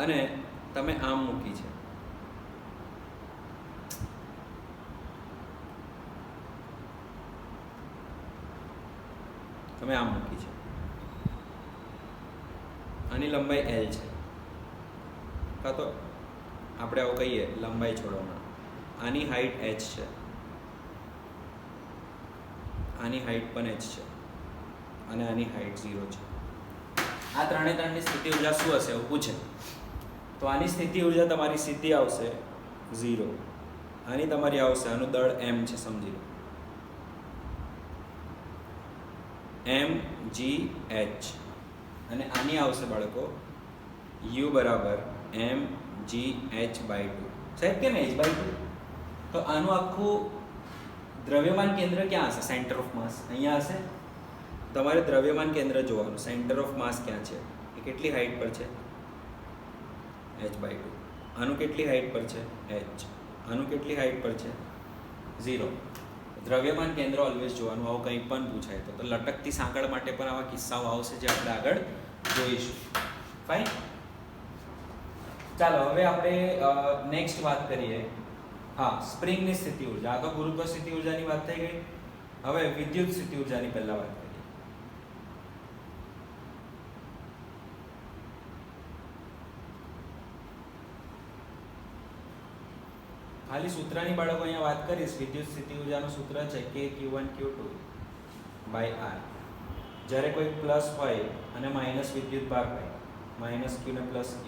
અને તમે આમ મૂકી છે. તમે આમ મૂકી છે. આની લંબાઈ L છે, કાં તો આપણે આવું કહીએ લંબાઈ છોડવામાં. આની હાઈટ h છે, આની હાઈટ પણ h છે, અને આની હાઈટ 0 છે. આ ત્રણની સ્થિતિ ઉર્જા શું હશે એવું પૂછે તો આની સ્થિતિ ઉર્જા તમારી સીધી આવશે 0. આની તમારી આવશે, આનું દળ m છે સમજી લો, mgh. અને આની આવશે બાળકો u બરાબર mgh/2. સાહેબ કેમ h/2? તો આનું આખું દ્રવ્યમાન કેન્દ્ર ક્યાં હશે? સેન્ટર ઓફ માસ અહીંયા હશે. તમારે દ્રવ્યમાન કેન્દ્ર જોવાનું, સેન્ટર ઓફ માસ ક્યાં છે, એ કેટલી હાઈટ પર છે? h/2. આનું કેટલી હાઈટ પર છે? h. આનું કેટલી હાઈટ પર છે? 0. દ્રવ્યમાન કેન્દ્ર ઓલવેઝ જોવાનું. આવું કંઈ પણ પૂછાય તો લટકતી સાંકળ માટે પણ આવા કિસ્સાઓ આવશે જે આપણે આગળ જોઈશું. ફાઇન. ચાલો હવે આપણે નેક્સ્ટ વાત કરીએ. હા, સ્પ્રિંગની સ્થિતિ ઉર્જા. આ તો ગુરુત્વ સ્થિતિ ઉર્જાની વાત થઈ ગઈ. હવે વિદ્યુત સ્થિતિ ઉર્જાની પહેલા વાત કરીએ. ખાલી સૂત્રની બાળકો અહીંયા વાત કરીશ. વિદ્યુત સ્થિતિ ઉર્જાનું સૂત્ર છે K(Q1Q2)/R. જ્યારે કોઈ પ્લસ હોય અને માઇનસ વિદ્યુત ભાર હોય, માઇનસ Q ને પ્લસ Q,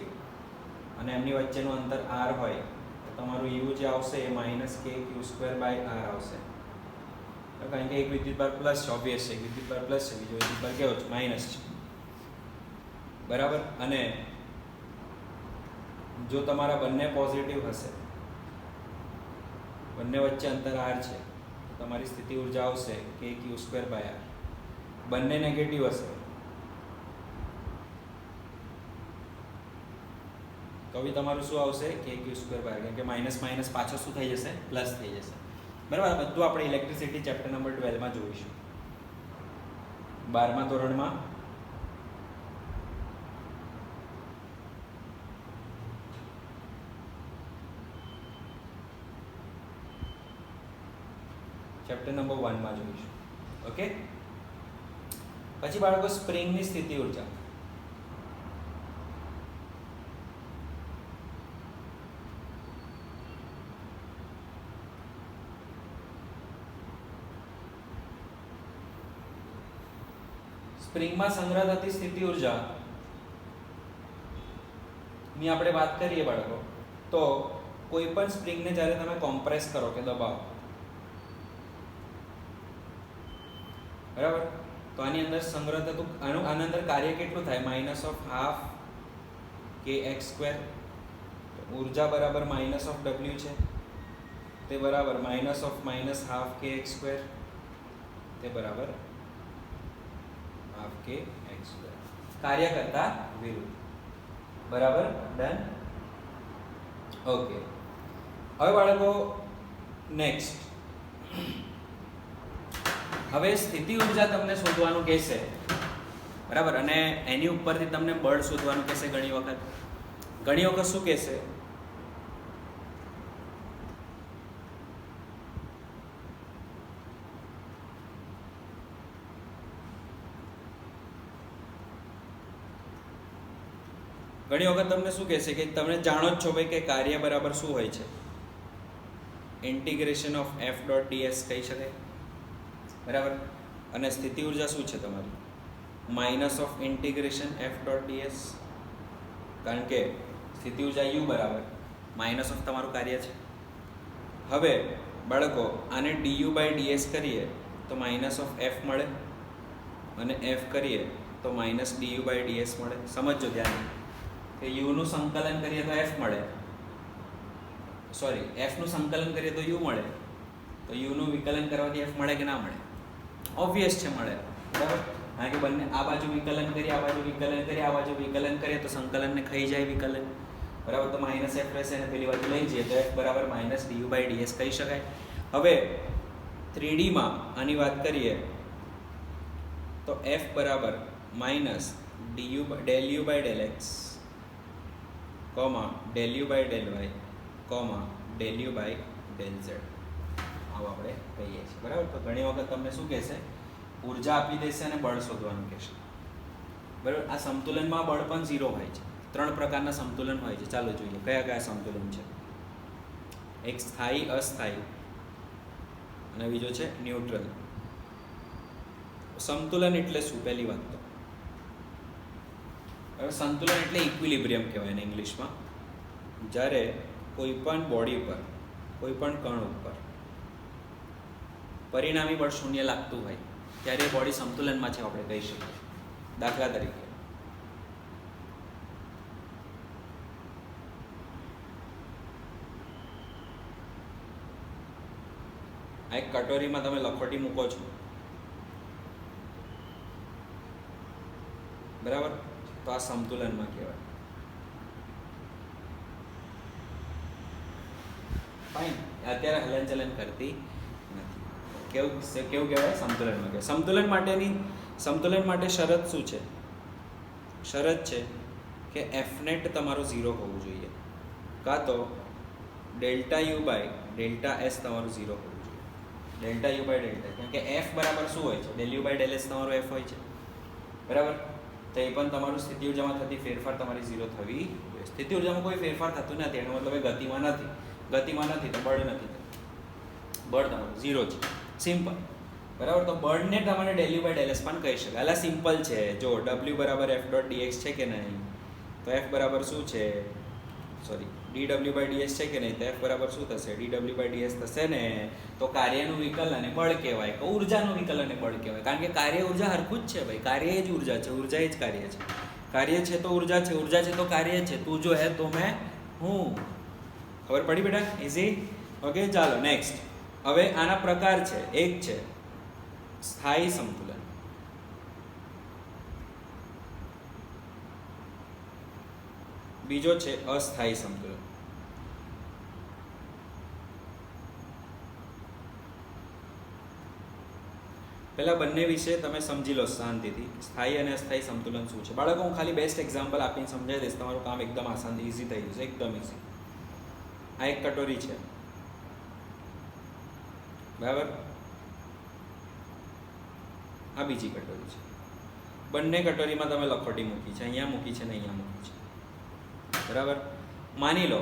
અને એમની વચ્ચેનું અંતર R હોય તો તમારું U જે આવશે એ -KQ2/R આવશે. કારણ કે એક વિદ્યુત ભાર પ્લસ છે, ઓબ્વિયસ છે, એક વિદ્યુત ભાર પ્લસ છે, બીજો વિદ્યુત ભાર કેવો છે? માઇનસ છે. બરાબર. અને જો તમારા બંને પોઝિટિવ હશે, બંને વચ્ચે અંતર r છે, તો તમારી સ્થિતિ ઉર્જા આવશે KQ2/R. બંને નેગેટિવ હશે તો બી તમારું શું આવશે? KQ2/R. કેમ કે માઇનસ માઇનસ પાછો શું થઈ જશે? પ્લસ થઈ જશે. બરાબર. બધું આપણે ઇલેક્ટ્રિસિટી ચેપ્ટર નંબર 12 માં જોઈશું, 12મા ધોરણમાં. ચેપ્ટર નંબર 1 માં જોઈશું. ઓકે. પછી બાળકો સ્પ્રિંગની સ્થિતિ ઉર્જા. સ્પ્રિંગમાં સંગ્રહ થતી સ્થિતિ ઉર્જા ની આપણે વાત કરીએ બાળકો, તો કોઈ પણ સ્પ્રિંગને જ્યારે તમે કોમ્પ્રેસ કરો કે દબાવો, બરાબર, તો આની અંદર સંગ્રહ થતું આના અંદર કાર્ય કેટલું થાય? -12 kx². ઉર્જા બરાબર -w છે, તે બરાબર -12 kx², તે બરાબર ½ kx². કાર્ય કરતા વિરુદ્ધ. બરાબર. ડન. ઓકે. હવે બાળકો નેક્સ્ટ, હવે સ્થિતિ ઉર્જા તમને શોધવાનું કહેશે, બરાબર, અને એની ઉપરથી તમને બળ શોધવાનું કહેશે. ઘણી વખત શું કહેશે? ઘણી વખત તમને શું કહેશે કે તમે જાણો જ છો ભાઈ કે કાર્ય બરાબર શું હોય છે, integration of F dot DS કહી શકાય, બરાબર. અને સ્થિતિ ઉર્જા શું છે તમારી, minus of integration F dot DS, કારણ કે સ્થિતિ ઉર્જા યુ બરાબર માઇનસ ઓફ તમારું કાર્ય છે. હવે બાળકો આને ડીયુ બાય ડીએસ કરીએ તો માઇનસ ઓફ એફ મળે, અને એફ કરીએ તો માઇનસ ડીયુ બાય ડીએસ મળે. સમજો ધ્યાન કે યુનું સંકલન કરીએ તો એફ મળે, સોરી એફનું સંકલન કરીએ તો યુ મળે, તો યુનું વિકલન કરવાથી એફ મળે કે ના મળે? ઓબ્વિયસ છે મળે, બરાબર. કારણ કે બંને આ બાજુ વિકલન કરીએ, આ બાજુ વિકલન કરીએ, આ બાજુ વિકલન કરીએ તો સંકલનને ખાઈ જાય વિકલન, બરાબર. તો માઇનસ એફ રહેશે અને પેલી બાજુ લઈ જઈએ તો એફ બરાબર માઇનસ ડીયુ બાય ડીએસ કહી શકાય. હવે 3Dમાં આની વાત કરીએ તો એફ બરાબર minus del u by del x comma del u by del y comma del u by del z, આવું આપણે કહીએ છીએ, બરાબર. તો ઘણી વખત તમને શું કહેશે, ઉર્જા આપી દેશે અને બળ શોધવાનું કહેશે, બરાબર. આ સંતુલનમાં બળ પણ 0 હોય છે. 3 પ્રકારના સંતુલન હોય છે. ચાલો જોઈએ કયા કયા સંતુલન છે. એક સ્થાયી, અસ્થાયી અને બીજો છે ન્યુટ્રલ. સંતુલન એટલે શું? પહેલી વાત તો હવે સંતુલન એટલે ઇક્વિલિબ્રિયમ કહેવાય એને ઇંગ્લિશમાં. જ્યારે કોઈ પણ બોડી પર, કોઈ પણ કણ ઉપર પરિણામી બળ શૂન્ય લાગતું હોય ત્યારે બોડી સંતુલનમાં છે આપણે કહી શકીએ. દાખલા તરીકે આ એક કટોરીમાં તમે લખોટી મૂકો છો, બરાબર, તો આ સંતુલનમાં કહેવાય. ફાઇન. અત્યારે હલનચલન કરતી નથી. કેવું કહેવાય? સંતુલનમાં કહેવાય. સંતુલન માટે શરત શું છે? શરત છે કે એફ નેટ તમારું 0 હોવું જોઈએ, કાં તો delta u by delta s તમારું 0 હોવું જોઈએ. ડેલ્ટા યુ બાય ડેલ્ટા, કારણ કે એફ બરાબર શું હોય છે? Del u by del s તમારું એફ હોય છે, બરાબર. તો એ પણ તમારું સ્થિતિ ઉર્જામાં થતી ફેરફાર તમારી 0 થવી જોઈએ. સ્થિતિ ઉર્જામાં કોઈ ફેરફાર થતું નથી, એનો મતલબ એ ગતિમાં નથી તો બળ નથી થતું, બળ તમારું 0 છે, સિમ્પલ, બરાબર. તો બળને તમારે del u by del s પણ કહી શકાય. એટલે સિમ્પલ છે. જો ડબલ્યુ બરાબર એફ ડોટ ડીએક્સ છે કે નહીં, તો એફ બરાબર શું છે, sorry d W by ds છે કે નહીં, તો એફ બરાબર શું થશે? ડી ડબલ્યુ બાય ડીએસ થશે ને. તો કાર્યનું વિકલન એ બળ કહેવાય કે ઉર્જાનું વિકલન એ બળ કહેવાય, કારણ કે કાર્ય ઉર્જા હરખું જ છે ભાઈ. કાર્ય એ જ ઉર્જા છે, ઉર્જા એ જ કાર્ય છે. કાર્ય છે તો ઉર્જા છે, ઉર્જા છે તો કાર્ય છે. તું જો હે તો મેં હું. ખબર પડી બેટા? ઇઝી. ઓકે, ચાલો નેક્સ્ટ. હવે આના પ્રકાર છે. એક છે સ્થાયી સંતુલન, બીજો છે અસ્થાયી સંતુલન. પહેલા બંને વિશે તમે સમજી લો શાંતિથી, સ્થાયી અને અસ્થાયી સંતુલન શું છે. બાળકો હું ખાલી બેસ્ટ એક્ઝામ્પલ આપીને સમજાવી દઈશ, તમારું કામ એકદમ આસાન ઇઝી થઈ જશે, એકદમ ઇઝી. આ એક કટોરી છે, બરાબર. આ બીજી કટોરી છે. બંને કટોરીમાં તમે લખોટી મૂકી છે, અહીંયા મૂકી છે ને અહીંયા મૂકી છે, બરાબર. માની લો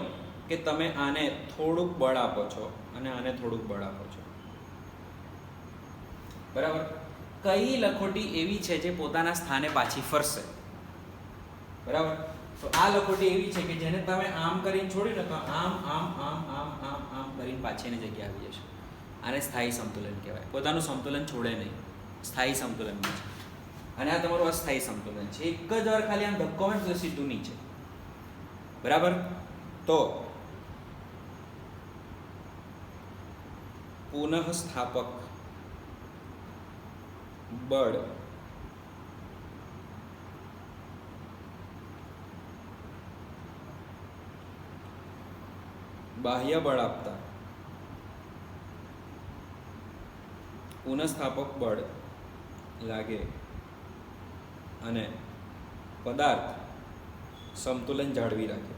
કે તમે આને થોડુંક બળ આપો છો અને આને થોડુંક બળ આપો છો, બરાબર. કઈ લખોટી એવી છે જે પોતાના સ્થાને પાછી ફરશે? બરાબર. તો આ લખોટી એવી છે કે જેને તમે આમ કરીને છોડી ને તો આમ આમ આમ આમ આમ આમ કરીને પાછળની જગ્યાએ આવી જશે. આને સ્થાયી સંતુલન કહેવાય. પોતાનું સંતુલન છોડે નહીં, સ્થાયી સંતુલનમાં છે. અને આ તમારું અસ્થાયી સંતુલન છે. એક જ વાર ખાલી આમ ધક્કો હોય તો સીધું નીચે, બરાબર. તો પુનઃ સ્થાપક બળ બાહ્ય બળ આપતા પુનઃસ્થાપક બળ લાગે અને પદાર્થ સંતુલન જાળવી રાખે.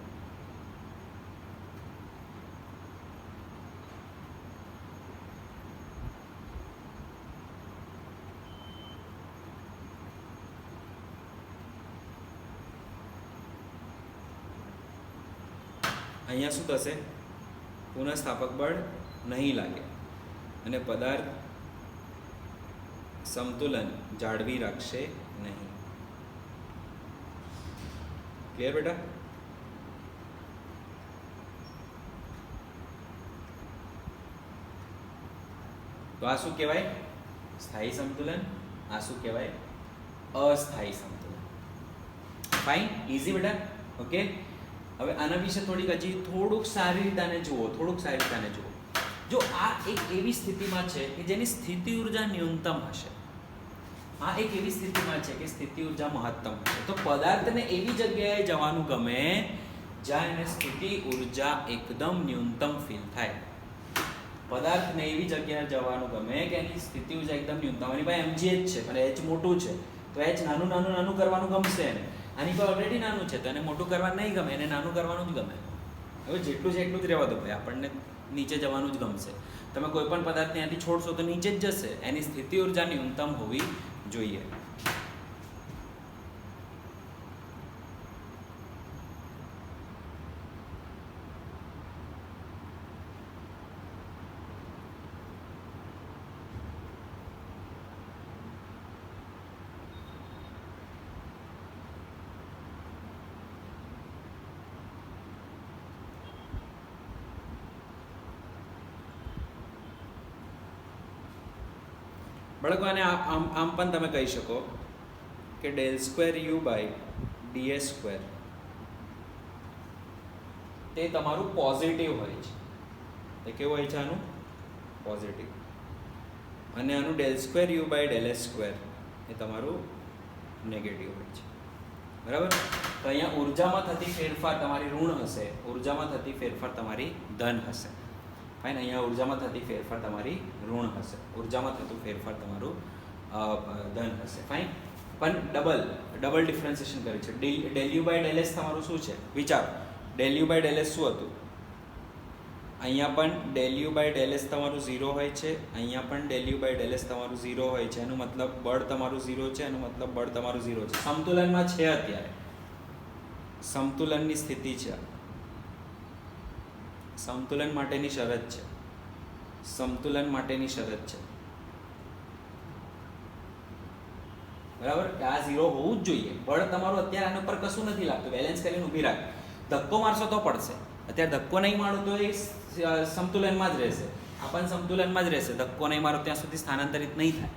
અહીંયા શું થશે? પુનઃસ્થાપક બળ નહીં લાગે અને પદાર્થ સમતુલન જાળવી રાખશે નહીં. ક્લિયર બેટા? તો આ શું કહેવાય? સ્થાયી સમતુલન. આ શું કહેવાય? અસ્થાયી સમતુલન. ફાઇન, ઇઝી બેટા. ઓકે, હવે આના વિશે થોડુંક સારી રીતે જુઓ. જો આ એક એવી સ્થિતિમાં છે કે જેની સ્થિતિ ઉર્જા ન્યૂનતમ હશે. આ એક એવી સ્થિતિમાં છે કે સ્થિતિ ઉર્જા મહત્તમ હશે. તો પદાર્થને એવી જગ્યાએ જવાનું ગમે જ્યાં એને સ્થિતિ ઉર્જા એકદમ ન્યૂનતમ ફીલ થાય. પદાર્થને એવી જગ્યાએ જવાનું ગમે કે એની સ્થિતિ ઉર્જા એકદમ ન્યૂનતમ. એની પાસે mgh છે અને h મોટું છે, તો h નાનું કરવાનું ગમશે એને. આની પર ઓલરેડી નાનું છે તો એને મોટું કરવાનું નહીં ગમે, એને નાનું કરવાનું જ ગમે. હવે જેટલું છે એટલું જ રહેવા દો ભાઈ, આપણને નીચે જવાનું જ ગમશે. તમે કોઈ પણ પદાર્થને ત્યાંથી છોડશો તો નીચે જ જશે. એની સ્થિતિ ઉર્જા ન્યૂનતમ હોવી જોઈએ. બાળકો આને આમ પણ તમે કહી શકો કે ∇2u / dS² તે તમારું પોઝિટિવ હોય છે. એ કેવું હોય છે? આનું પોઝિટિવ. અને આનું ∇2u / ∇s² એ તમારું નેગેટિવ હોય છે. બરાબર? તો અહીંયા ઉર્જામાં થતી ફેરફાર તમારી ઋણ હશે, ઉર્જામાં થતી ફેરફાર તમારી ધન હશે. ફાઇન, અહીંયા ઉર્જામાં થતી ફેરફાર તમારી ઋણ હશે, ઉર્જામાં થતું ફેરફાર તમારું ધન હશે. ફાઇન, પણ ડબલ ડિફરન્સિએશન કર્યું છે. ∇u / ∇s તમારું શું છે? વિચારો, ∇u / ∇s શું હતું? અહીંયા પણ ∇u / ∇s તમારું 0 હોય છે, અહીંયા પણ ∇u / ∇s તમારું 0 હોય છે. એનો મતલબ બળ તમારું 0 છે, એનો મતલબ બળ તમારું 0 છે. સમતુલનમાં છે, અત્યારે સમતુલનની સ્થિતિ છે, સમતુલન માટેની શરત છે, સમતુલન માટેની શરત છે. બરાબર? આ 0 હોવું જ જોઈએ. બળ તમારું અત્યારે આના પર કશું નથી લાગતું, બેલેન્સ કરીને ઊભી રાખ. ધક્કો મારશો તો પડશે. અત્યારે ધક્કો નહીં મારો તો એ સમતુલનમાં જ રહેશે. આ પણ સમતુલનમાં જ રહેશે. ધક્કો નહીં મારો ત્યાં સુધી સ્થાનાંતરિત નહીં થાય.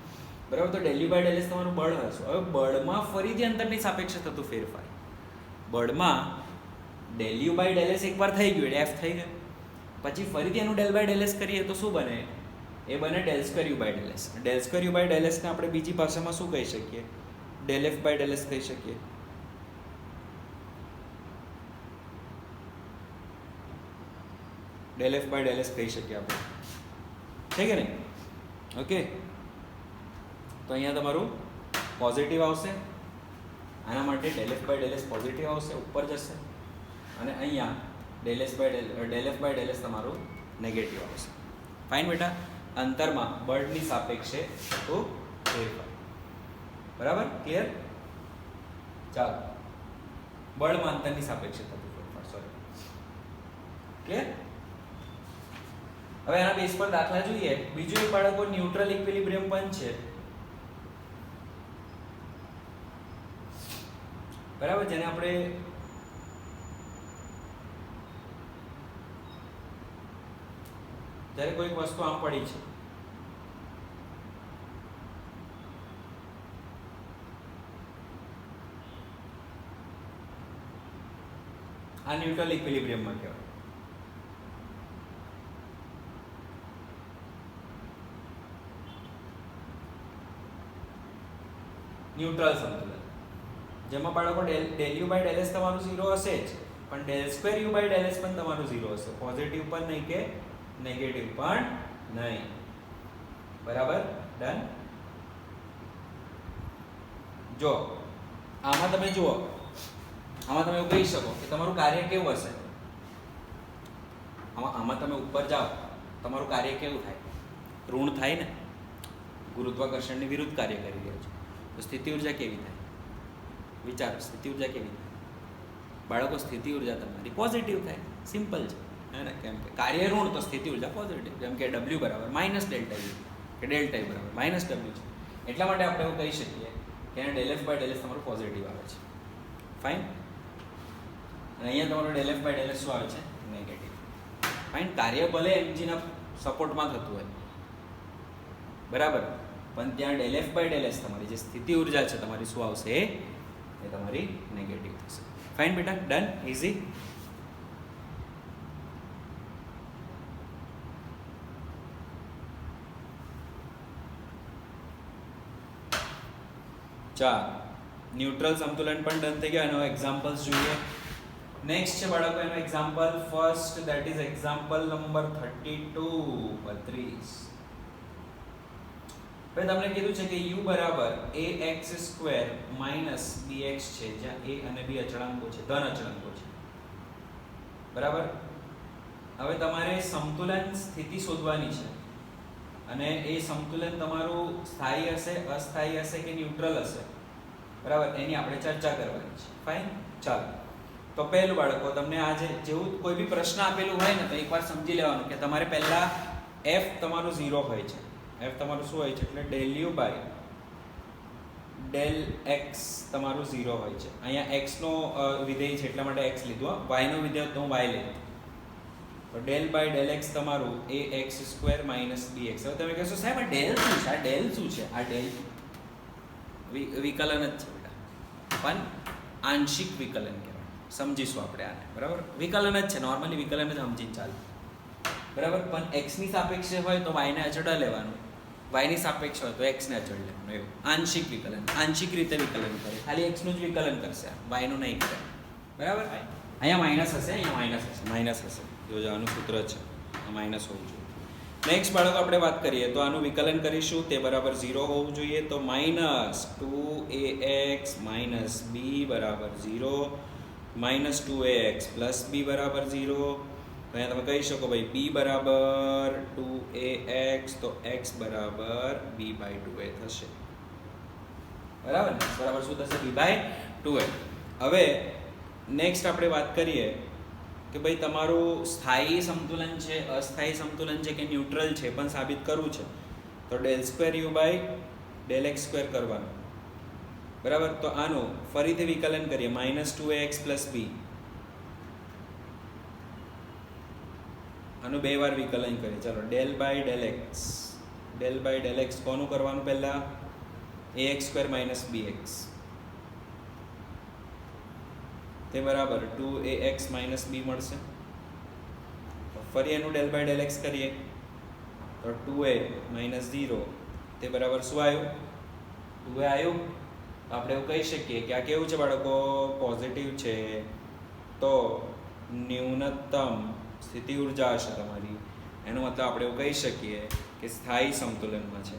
બરાબર? તો ∇u / ∇s તમારું બળ હશે. હવે બળમાં ફરીથી અંતરની સાપેક્ષે થતું ફેરફાર. બળમાં ∇u / ∇s એકવાર થઈ ગયું એટલે F થઈ ગયું. પછી ફરીથી એનું ∇ / ∇s કરીએ તો શું બને? એ બને ∇2u / ∇s. ∇2u / ∇s ને આપણે બીજી ભાષામાં શું કહી શકીએ? ∇f / ∇s કહી શકીએ. ∇f / ∇s કહી શકીએ આપણે. છે કે નહીં? ઓકે, તો અહીંયા તમારું પોઝિટિવ આવશે. આના માટે ∇f / ∇s પોઝિટિવ આવશે, ઉપર જશે. અને અહીંયા ∇f / ∇s તમારું નેગેટિવ આવશે. ફાઇન બેટા? અંતરમાં બળની સાપેક્ષે તો ફેરફાર. બરાબર? ક્લિયર? ચાલો, બળમાં અંતરની સાપેક્ષે થતું ફેરફાર. Sorry, clear? હવે આના બેઝ પર દાખલા જોઈએ. બીજું એક બાળકો ન્યુટ્રલ ઇક્વિલિબ્રિયમ પણ છે. બરાબર? જેને આપણે જ્યારે કોઈક વસ્તુ આમ પડી છે, આ ન્યુટ્રલ ઇક્વિલિબ્રિયમમાં કહેવાય. ન્યુટ્રલ સંતુલન, જેમાં બાળકો ∇u / ∇s તમારું 0 હશે જ, પણ ∇2u / ∇s પણ તમારું 0 હશે. પોઝિટિવ પણ નહીં કે નેગેટિવ પણ નહીં. બરાબર? ડન? જો આમાં તમે જુઓ, આમાં તમે એવું કહી શકો કે તમારું કાર્ય કેવું હશે. આમાં તમે ઉપર જાઓ, તમારું કાર્ય કેવું થાય? ઋણ થાય ને, ગુરુત્વાકર્ષણની વિરુદ્ધ કાર્ય કરી રહ્યો છે. તો સ્થિતિ ઉર્જા કેવી થાય? વિચારો, સ્થિતિ ઉર્જા કેવી થાય? બાળકો, સ્થિતિ ઉર્જા તમારી પોઝિટિવ થાય. સિમ્પલ છે હે ને, કેમ કે કાર્ય ઋણ તો સ્થિતિ ઉર્જા પોઝિટિવ, જેમ કે ડબલ્યુ બરાબર માઇનસ ડેલ્ટા યુ કે ડેલ્ટા યુ બરાબર માઇનસ ડબલ્યુ છે. એટલા માટે આપણે એવું કહી શકીએ કે એને del F by del s તમારું પોઝિટિવ આવે છે. ફાઇન. અને અહીંયા તમારું del F by del s શું આવે છે? નેગેટિવ. ફાઇન. કાર્ય ભલે એમજીના સપોર્ટમાં થતું હોય બરાબર, પણ ત્યાં del F by del s તમારી જે સ્થિતિ ઉર્જા છે તમારી શું આવશે? એ તમારી નેગેટિવ થશે. ફાઇન બેટા, ડન, ઇઝી. ચાલ, ન્યુટ્રલ સમતુલન પણ ડન થઈ ગયા. એનો એક્ઝામ્પલ્સ જોઈએ. નેક્સ્ટ છે બાળકો એનો example first, that is example number 32. 32. હવે તમને કીધું છે કે u બરાબર ax² માઇનસ bx છે, જ્યાં a અને b અચળાંકો છે, ધન અચળાંકો છે બરાબર. હવે તમારે સમતુલન સ્થિતિ શોધવાની છે અને એ સમતુલન તમારું સ્થાયી હશે, અસ્થાયી હશે કે ન્યુટ્રલ હશે બરાબર, એની આપણે ચર્ચા કરવાની છે. ફાઇન. ચાલો, તો પહેલું બાળકો તમને આજે જેવું કોઈ બી પ્રશ્ન આપેલું હોય ને તો એકવાર સમજી લેવાનું કે તમારે પહેલા f તમારું 0 હોય છે. f તમારું શું હોય છે? એટલે del u by del x તમારું 0 હોય છે. અહીંયા x નો વિધેય છે એટલા માટે x લીધું, y નો વિધેય તો હું y લીધું. તો ડેલ બાય ડેલ એક્સ તમારું ax² માઇનસ bx. હવે તમે કહેશો સાહેબ આ ડેલ શું છે? આ ડેલ શું છે? આ ડેલ વિકલન જ છે બેટા, પણ આંશિક વિકલન કહેવાય. સમજીશું આપણે આને બરાબર. વિકલન જ છે, નોર્મલી વિકલન જ સમજીને ચાલે બરાબર. પણ x ની સાપેક્ષે હોય તો y ને અચળ લેવાનું, y ની સાપેક્ષ હોય તો x ને અચળ લેવાનું. એવું આંશિક વિકલન, આંશિક રીતે વિકલન કરે, ખાલી x નું જ વિકલન કરશે, y નું નહીં કરે બરાબર. અહીંયા માઇનસ હશે, અહીંયા માઇનસ હશે. જો આનું સૂત્ર છે, માઇનસ હોવું જોઈએ. નેક્સ્ટ બાળકો આપણે વાત કરીએ તો આનું વિકલન કરીશું, તે બરાબર 0 હોવું જોઈએ. તો માઇનસ 2ax માઇનસ b બરાબર 0, માઇનસ 2ax પ્લસ b બરાબર 0. તો અહીંયા તમે કહી શકો ભાઈ b બરાબર 2ax, તો x બરાબર b બાય 2a થશે બરાબર ને. બરાબર શું થશે? b by 2a. હવે નેક્સ્ટ આપણે વાત કરીએ કે ભાઈ તમારું સ્થાયી સંતુલન છે, અસ્થાયી સંતુલન છે કે ન્યુટ્રલ છે પણ સાબિત કરવું છે. તો del square u by del x square કરવાનું બરાબર. તો આનું ફરીથી વિકલન કરીએ, માઇનસ 2ax પ્લસ b. આનું 2 વાર વિકલન કરીએ. ચાલો, del by del x, del by del x કોનું કરવાનું? પહેલા ax² માઇનસ bx, તે બરાબર 2ax માઇનસ b મળશે. ફરી એનું ડેલ બાય ડેલ એક્સ કરીએ તો 2a માઇનસ 0, તે બરાબર શું આવ્યું? 2a આવ્યું. તો આપણે એવું કહી શકીએ કે આ કેવું છે બાળકો? પોઝિટિવ છે. તો ન્યૂનતમ સ્થિતિ ઉર્જા હશે તમારી, એનો મતલબ આપણે એવું કહી શકીએ કે સ્થાયી સંતુલનમાં છે.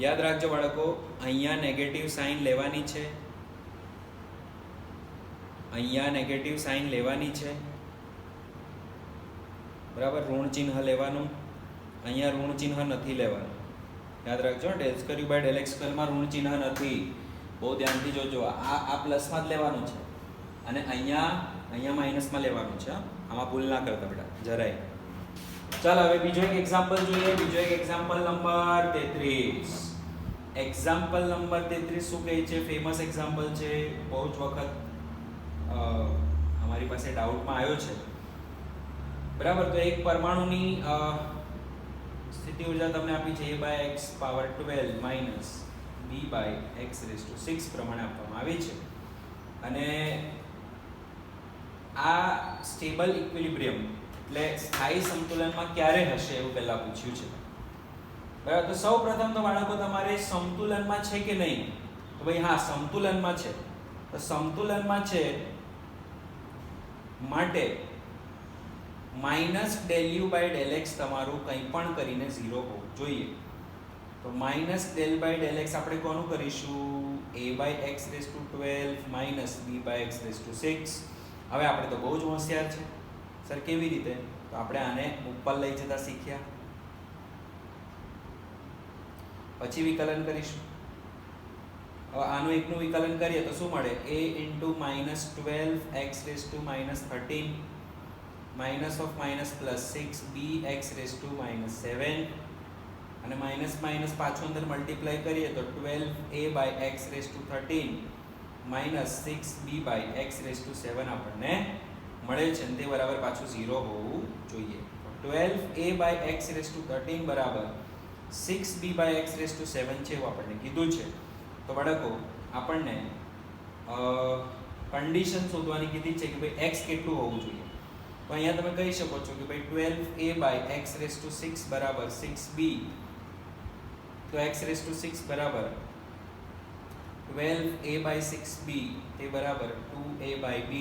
યાદ રાખજો બાળકો, અહીંયા નેગેટિવ સાઇન લેવાની છે, અહીંયા નેગેટિવ સાઇન લેવાની છે બરાબર, ઋણ ચિહ્ન લેવાનું, અહીંયા ઋણ ચિહ્ન નથી લેવાનું. યાદ રાખજો, del square u by del x સ્ક્વેરમાં ઋણ ચિહ્ન નથી. બહુ ધ્યાનથી જોજો, આ પ્લસમાં જ લેવાનું છે અને અહીંયા માઇનસમાં લેવાનું છે. આમાં ભૂલ ના કરતા બેટા જરાય. ચાલો હવે બીજો એક એક્ઝામ્પલ જોઈએ. બીજો એક એક્ઝામ્પલ નંબર 33. એક્ઝામ્પલ નંબર 33 શું કહે છે? ફેમસ એક્ઝામ્પલ છે, બહુ જ વખત અમારી પાસે ડાઉટમાં આવ્યો છે બરાબર. તો એક પરમાણુની સ્થિતિ ઉર્જા તમને આપી છે a by x power 12 minus b by x raise to 6 પ્રમાણે આપવામાં આવી છે. અને આ સ્ટેબલ ઇક્વિલિબ્રિયમ એટલે સ્થાયી સંતુલનમાં ક્યારે હશે એવું પહેલા પૂછ્યું છે બરાબર. તો સૌ પ્રથમ તો બાળકો તમારે સંતુલનમાં છે કે નહીં? તો ભાઈ હા, સંતુલનમાં છે. તો સંતુલનમાં છે માટે minus del u by del x તમારું કંઈ પણ કરીને 0 હોવું જોઈએ. તો minus del by del x આપણે કોનું કરીશું? a by x raise to 12 minus b by x raise to 6. હવે આપણે તો બહુ જ હોશિયાર છે સર, કેવી રીતે? તો આપણે આને ઉપર લઈ જતા શીખ્યા, પછી વિકલન કરીશું આનું એકનું વિકલન કરીએ તો શું મળે? a into -12x⁻13 minus of minus plus 6bx⁻−7 અને માઇનસ માઇનસ પાછું અંદર મલ્ટીપ્લાય કરીએ તો 12a/x⁻13 માઇનસ 6b/x⁻7 આપણને મળે છે અને તે બરાબર પાછું 0 હોવું જોઈએ. 12a/x⁻13 બરાબર 6b/x⁻7 છે એવું આપણને કીધું છે. તો બાળકો આપણને કન્ડિશન શોધવાની કીધી છે કે ભાઈ x કેટલું હોવું જોઈએ. તો અહીંયા તમે કહી શકો છો કે ભાઈ 12a/x⁻6 બરાબર 6b, તો x⁻6 બરાબર 12a/6b તે બરાબર 2a/b.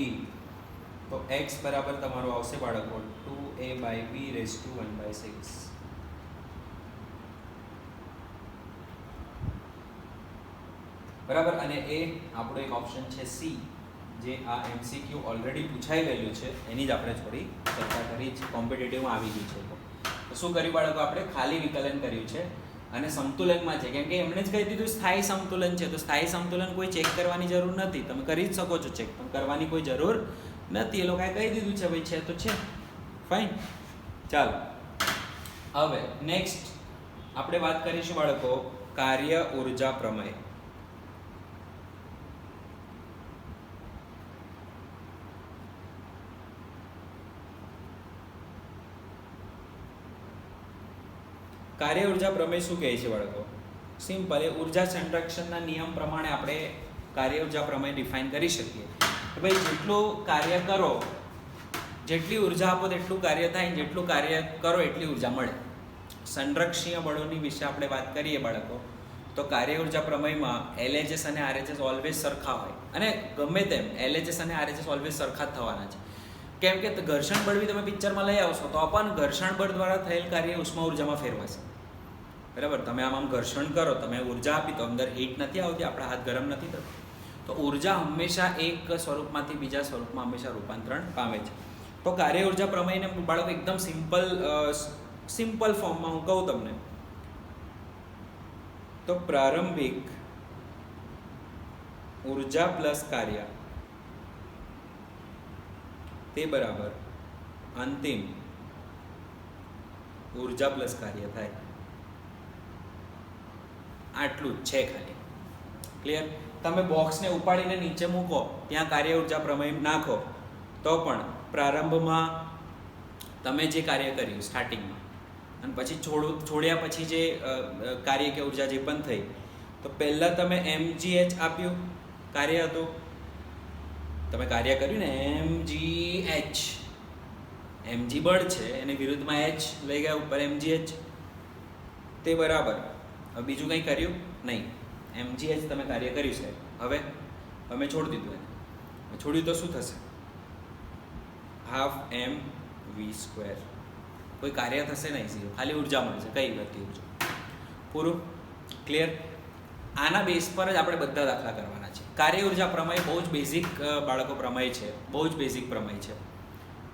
તો x બરાબર તમારો આવશે બાળકો 2a/b⁻1/6. બરાબર. અને એ આપણો એક ઓપ્શન છે સી, જે આ એમસીક્યુ ઓલરેડી પૂછાઈ ગયેલું છે, એની જ આપણે થોડી ચર્ચા કરી છે, કોમ્પિટિટિવમાં આવી ગયું છે. તો શું કર્યું બાળકો? આપણે ખાલી વિકલન કર્યું છે અને સમતુલનમાં છે, કેમ કે એમણે જ કહી દીધું સ્થાયી સમતુલન છે. તો સ્થાયી સમતુલન કોઈ ચેક કરવાની જરૂર નથી, તમે કરી જ શકો છો ચેક, પણ કરવાની કોઈ જરૂર નથી. એ લોકોએ કહી દીધું છે ભાઈ છે તો છે, ફાઇન. ચાલો હવે નેક્સ્ટ આપણે વાત કરીશું બાળકો કાર્ય ઉર્જા પ્રમેય. કાર્ય ઉર્જા પ્રમેય શું કહે છે બાળકો? સિમ્પલ, એ ઉર્જા સંરક્ષણના નિયમ પ્રમાણે આપણે કાર્ય ઉર્જા પ્રમેય ડિફાઇન કરી શકીએ કે ભાઈ જેટલું કાર્ય કરો, જેટલી ઉર્જા આપો તેટલું કાર્ય થાય, જેટલું કાર્ય કરો એટલી ઉર્જા મળે. સંરક્ષીય બળોની વિશે આપણે વાત કરીએ બાળકો, તો કાર્ય ઉર્જા પ્રમેયમાં LHS અને RHS ઓલવેઝ સરખા હોય, અને ગમે તેમ LHS અને RHS ઓલવેઝ સરખા જ થવાના છે. કેમ કે ઘર્ષણ બળ બી તમે પિક્ચરમાં લઈ આવશો તો પણ ઘર્ષણ બળ દ્વારા થયેલ કાર્ય ઉષ્મા ઉર્જામાં ફેરવાશે. બરાબર. તમે આમ ઘર્ષણ કરો, તમે ઉર્જા આપી તો અંદર હીટ નથી આવતી, આપણા હાથ ગરમ નથી થતો. તો ઉર્જા હંમેશા એક સ્વરૂપમાંથી બીજા સ્વરૂપમાં હંમેશા રૂપાંતરણ પામે છે. તો કાર્ય ઉર્જા પ્રમેયને બાળકો એકદમ સિમ્પલ ફોર્મમાં હું કહું તમને, તો પ્રારંભિક ઉર્જા પ્લસ કાર્ય તે બરાબર અંતિમ ઉર્જા પ્લસ કાર્ય થાય. આટલું જ છે ખાલી. ક્લિયર? તમે બોક્સને ઉપાડીને નીચે મૂકો, ત્યાં કાર્ય ઉર્જા પ્રમેય નાખો, તો પણ પ્રારંભમાં તમે જે કાર્ય કર્યું સ્ટાર્ટિંગમાં અને પછી છોડ્યા પછી જે કાર્ય કે ઉર્જા જે પણ થઈ, તો પહેલાં તમે mgh આપ્યું, કાર્ય હતું, તમે કાર્ય કર્યું ને mgh, mg બળ છે એને વિરુદ્ધમાં h લઈ ગયા ઉપર mgh, તે બરાબર. હવે બીજું કંઈ કર્યું નહીં, mgh તમે કાર્ય કર્યું છે. હવે અમે છોડી દીધું, એને છોડ્યું તો શું થશે? ½ mv². કોઈ કાર્ય થશે નહીં, ઝીરો, ખાલી ઉર્જા મળશે. કઈ વધતી ઉર્જા? પૂરું. ક્લિયર? આના બેઝ પર જ આપણે બધા દાખલા કરવાના છે. કાર્ય ઉર્જા પ્રમેય બહુ જ બેઝિક બાળકો પ્રમેય છે, બહુ જ બેઝિક પ્રમેય છે.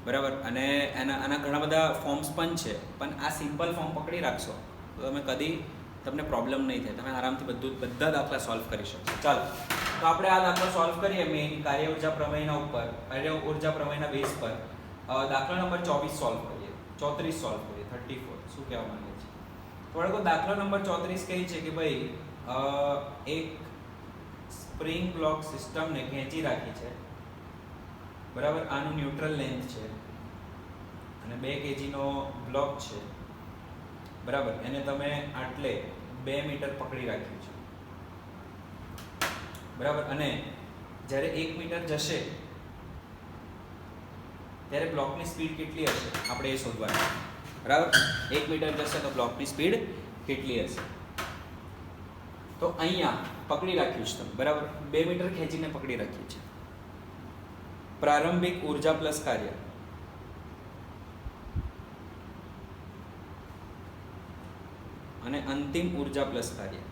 બરાબર. અને આના ઘણા બધા ફોર્મ્સ પણ છે, પણ આ સિમ્પલ ફોર્મ પકડી રાખશો તો તમને પ્રોબ્લેમ નહીં થાય, તમે આરામથી બધા દાખલા સોલ્વ કરી શકશો. ચાલો તો આપણે આ દાખલો સોલ્વ કરીએ મેઇન કાર્ય ઉર્જા પ્રમેયના ઉપર, કાર્ય ઉર્જા પ્રમેયના બેઝ પર. દાખલા નંબર 24 સોલ્વ કરીએ, 34 સોલ્વ કરીએ, 34 શું કહેવા માંગે છે? તો બાળકો દાખલો નંબર 34 કહે છે કે ભાઈ એક સ્પ્રિંગ બ્લોક સિસ્ટમને ખેંચી રાખી છે. બરાબર. આનું ન્યુટ્રલ લેન્થ છે અને 2 kgનો બ્લોક છે. બરાબર. એને તમે આટલે 2 મીટર પકડી રાખ્યું છે. બરાબર. અને જ્યારે 1 મીટર જશે ત્યારે બ્લોકની સ્પીડ કેટલી હશે આપણે એ શોધવાનું. બરાબર. 1 મીટર જશે તો બ્લોકની સ્પીડ કેટલી હશે? તો અહીંયા પકડી રાખ્યું છે તમે. બરાબર. 2 મીટર ખેંચીને પકડી રાખ્યું છે. પ્રારંભિક ઉર્જા પ્લસ કાર્ય અને અંતિમ ઉર્જા પ્લસ કાર્ય,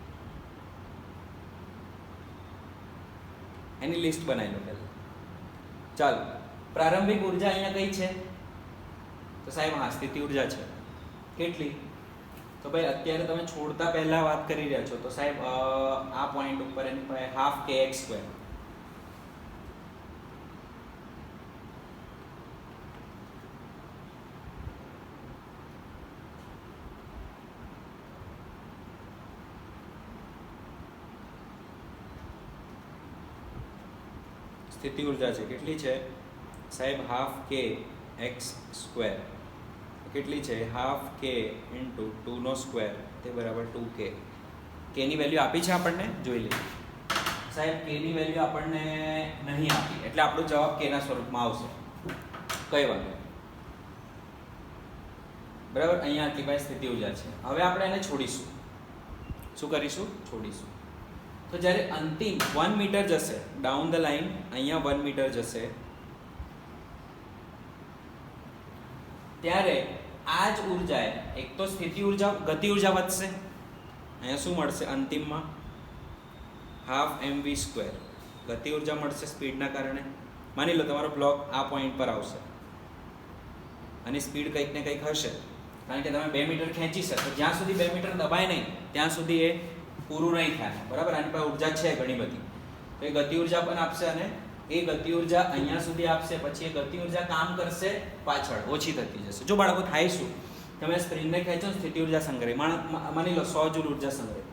એની લિસ્ટ બનાવી લો પહેલા. ચાલો, પ્રારંભિક ઉર્જા અહીંયા કઈ છે? તો સાહેબ હા, સ્થિતિ ઉર્જા છે. કેટલી? તો ભાઈ અત્યારે તમે છોડતા પહેલા વાત કરી રહ્યા છો તો સાહેબ આ પોઈન્ટ ઉપર એની પાસે હાફ kx સ્ક્વેર સ્થિતિ ઉર્જા છે કેટલી છે સાહેબ હાફ કે એક્સ સ્ક્વેર કેટલી છે હાફ કે ઇન્ટુ 2 સ્ક્વેર તે બરાબર 2k કેની વેલ્યુ આપી છે આપણને જોઈ લઈએ સાહેબ કેની વેલ્યુ આપણને નહીં આપી એટલે આપણો જવાબ કેના સ્વરૂપમાં આવશે કઈ વાત બરાબર અહીંયા આટલી પાસે સ્થિતિ ઉર્જા છે હવે આપણે એને છોડીશું શું કરીશું છોડીશું તો જ્યારે અંતિમ 1 મીટર જશે ડાઉન ધ લાઈન અહીંયા 1 મીટર જશે ત્યારે આ જ ઉર્જાએ એક તો સ્થિતિ ઉર્જા ગતિ ઉર્જા વધશે અહીંયા શું મળશે અંતિમમાં હાફ mv સ્ક્વેર ગતિ ઉર્જા મળશે સ્પીડના કારણે માની લો તમારો બ્લોક આ પોઈન્ટ પર આવશે અને સ્પીડ કંઈક ને કંઈક હશે કારણ કે તમે 2 મીટર ખેંચી શકો જ્યાં સુધી 2 મીટર દબાય નહીં ત્યાં સુધી એ પૂરું નહીં થાય બરાબર આની પાસે ઉર્જા છે ઘણી બધી તો એ ગતિ ઉર્જા પણ આપશે અને એ ગતિ ઉર્જા અહીંયા સુધી આપશે પછી એ ગતિ ઉર્જા કામ કરશે પાછળ ઓછી થતી જશે જો બાળકો થાય શું તમે સ્પ્રિંગને ખેંચો સ્થિતિ ઉર્જા સંગ્રહ માની લો 100 જૂલ ઉર્જા સંગ્રહ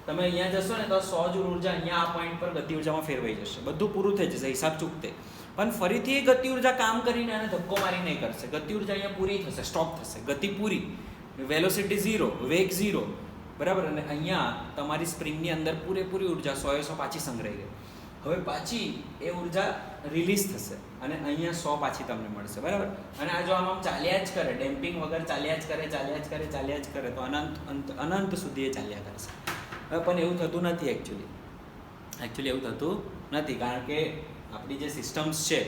તમે અહીંયા જશો ને તો 100 જૂલ ઉર્જા અહીંયા આ પોઈન્ટ પર ગતિ ઉર્જામાં ફેરવાઈ જશે બધું પૂરું થઈ જશે હિસાબ ચૂકતે પણ ફરીથી એ ગતિ ઉર્જા કામ કરીને એને ધક્કો મારી નહીં કરશે ગતિ ઉર્જા અહીંયા પૂરી થશે સ્ટોપ થશે ગતિ પૂરી વેલોસિટી 0 વેગ 0 બરાબર અને અહીંયા તમારી સ્પ્રિંગની અંદર પૂરેપૂરી ઉર્જા 100 પાછી સંગ્રહી ગઈ હવે પાછી એ ઉર્જા રિલીઝ થશે અને અહીંયા 100 પાછી તમને મળશે બરાબર અને આ જો આમ ચાલ્યા જ કરે ડેમ્પિંગ વગર ચાલ્યા જ કરે તો અનંત સુધી એ ચાલ્યા કરશે હવે પણ એવું થતું નથી એકચ્યુઅલી એવું થતું નથી કારણ કે આપણી જે સિસ્ટમ્સ છે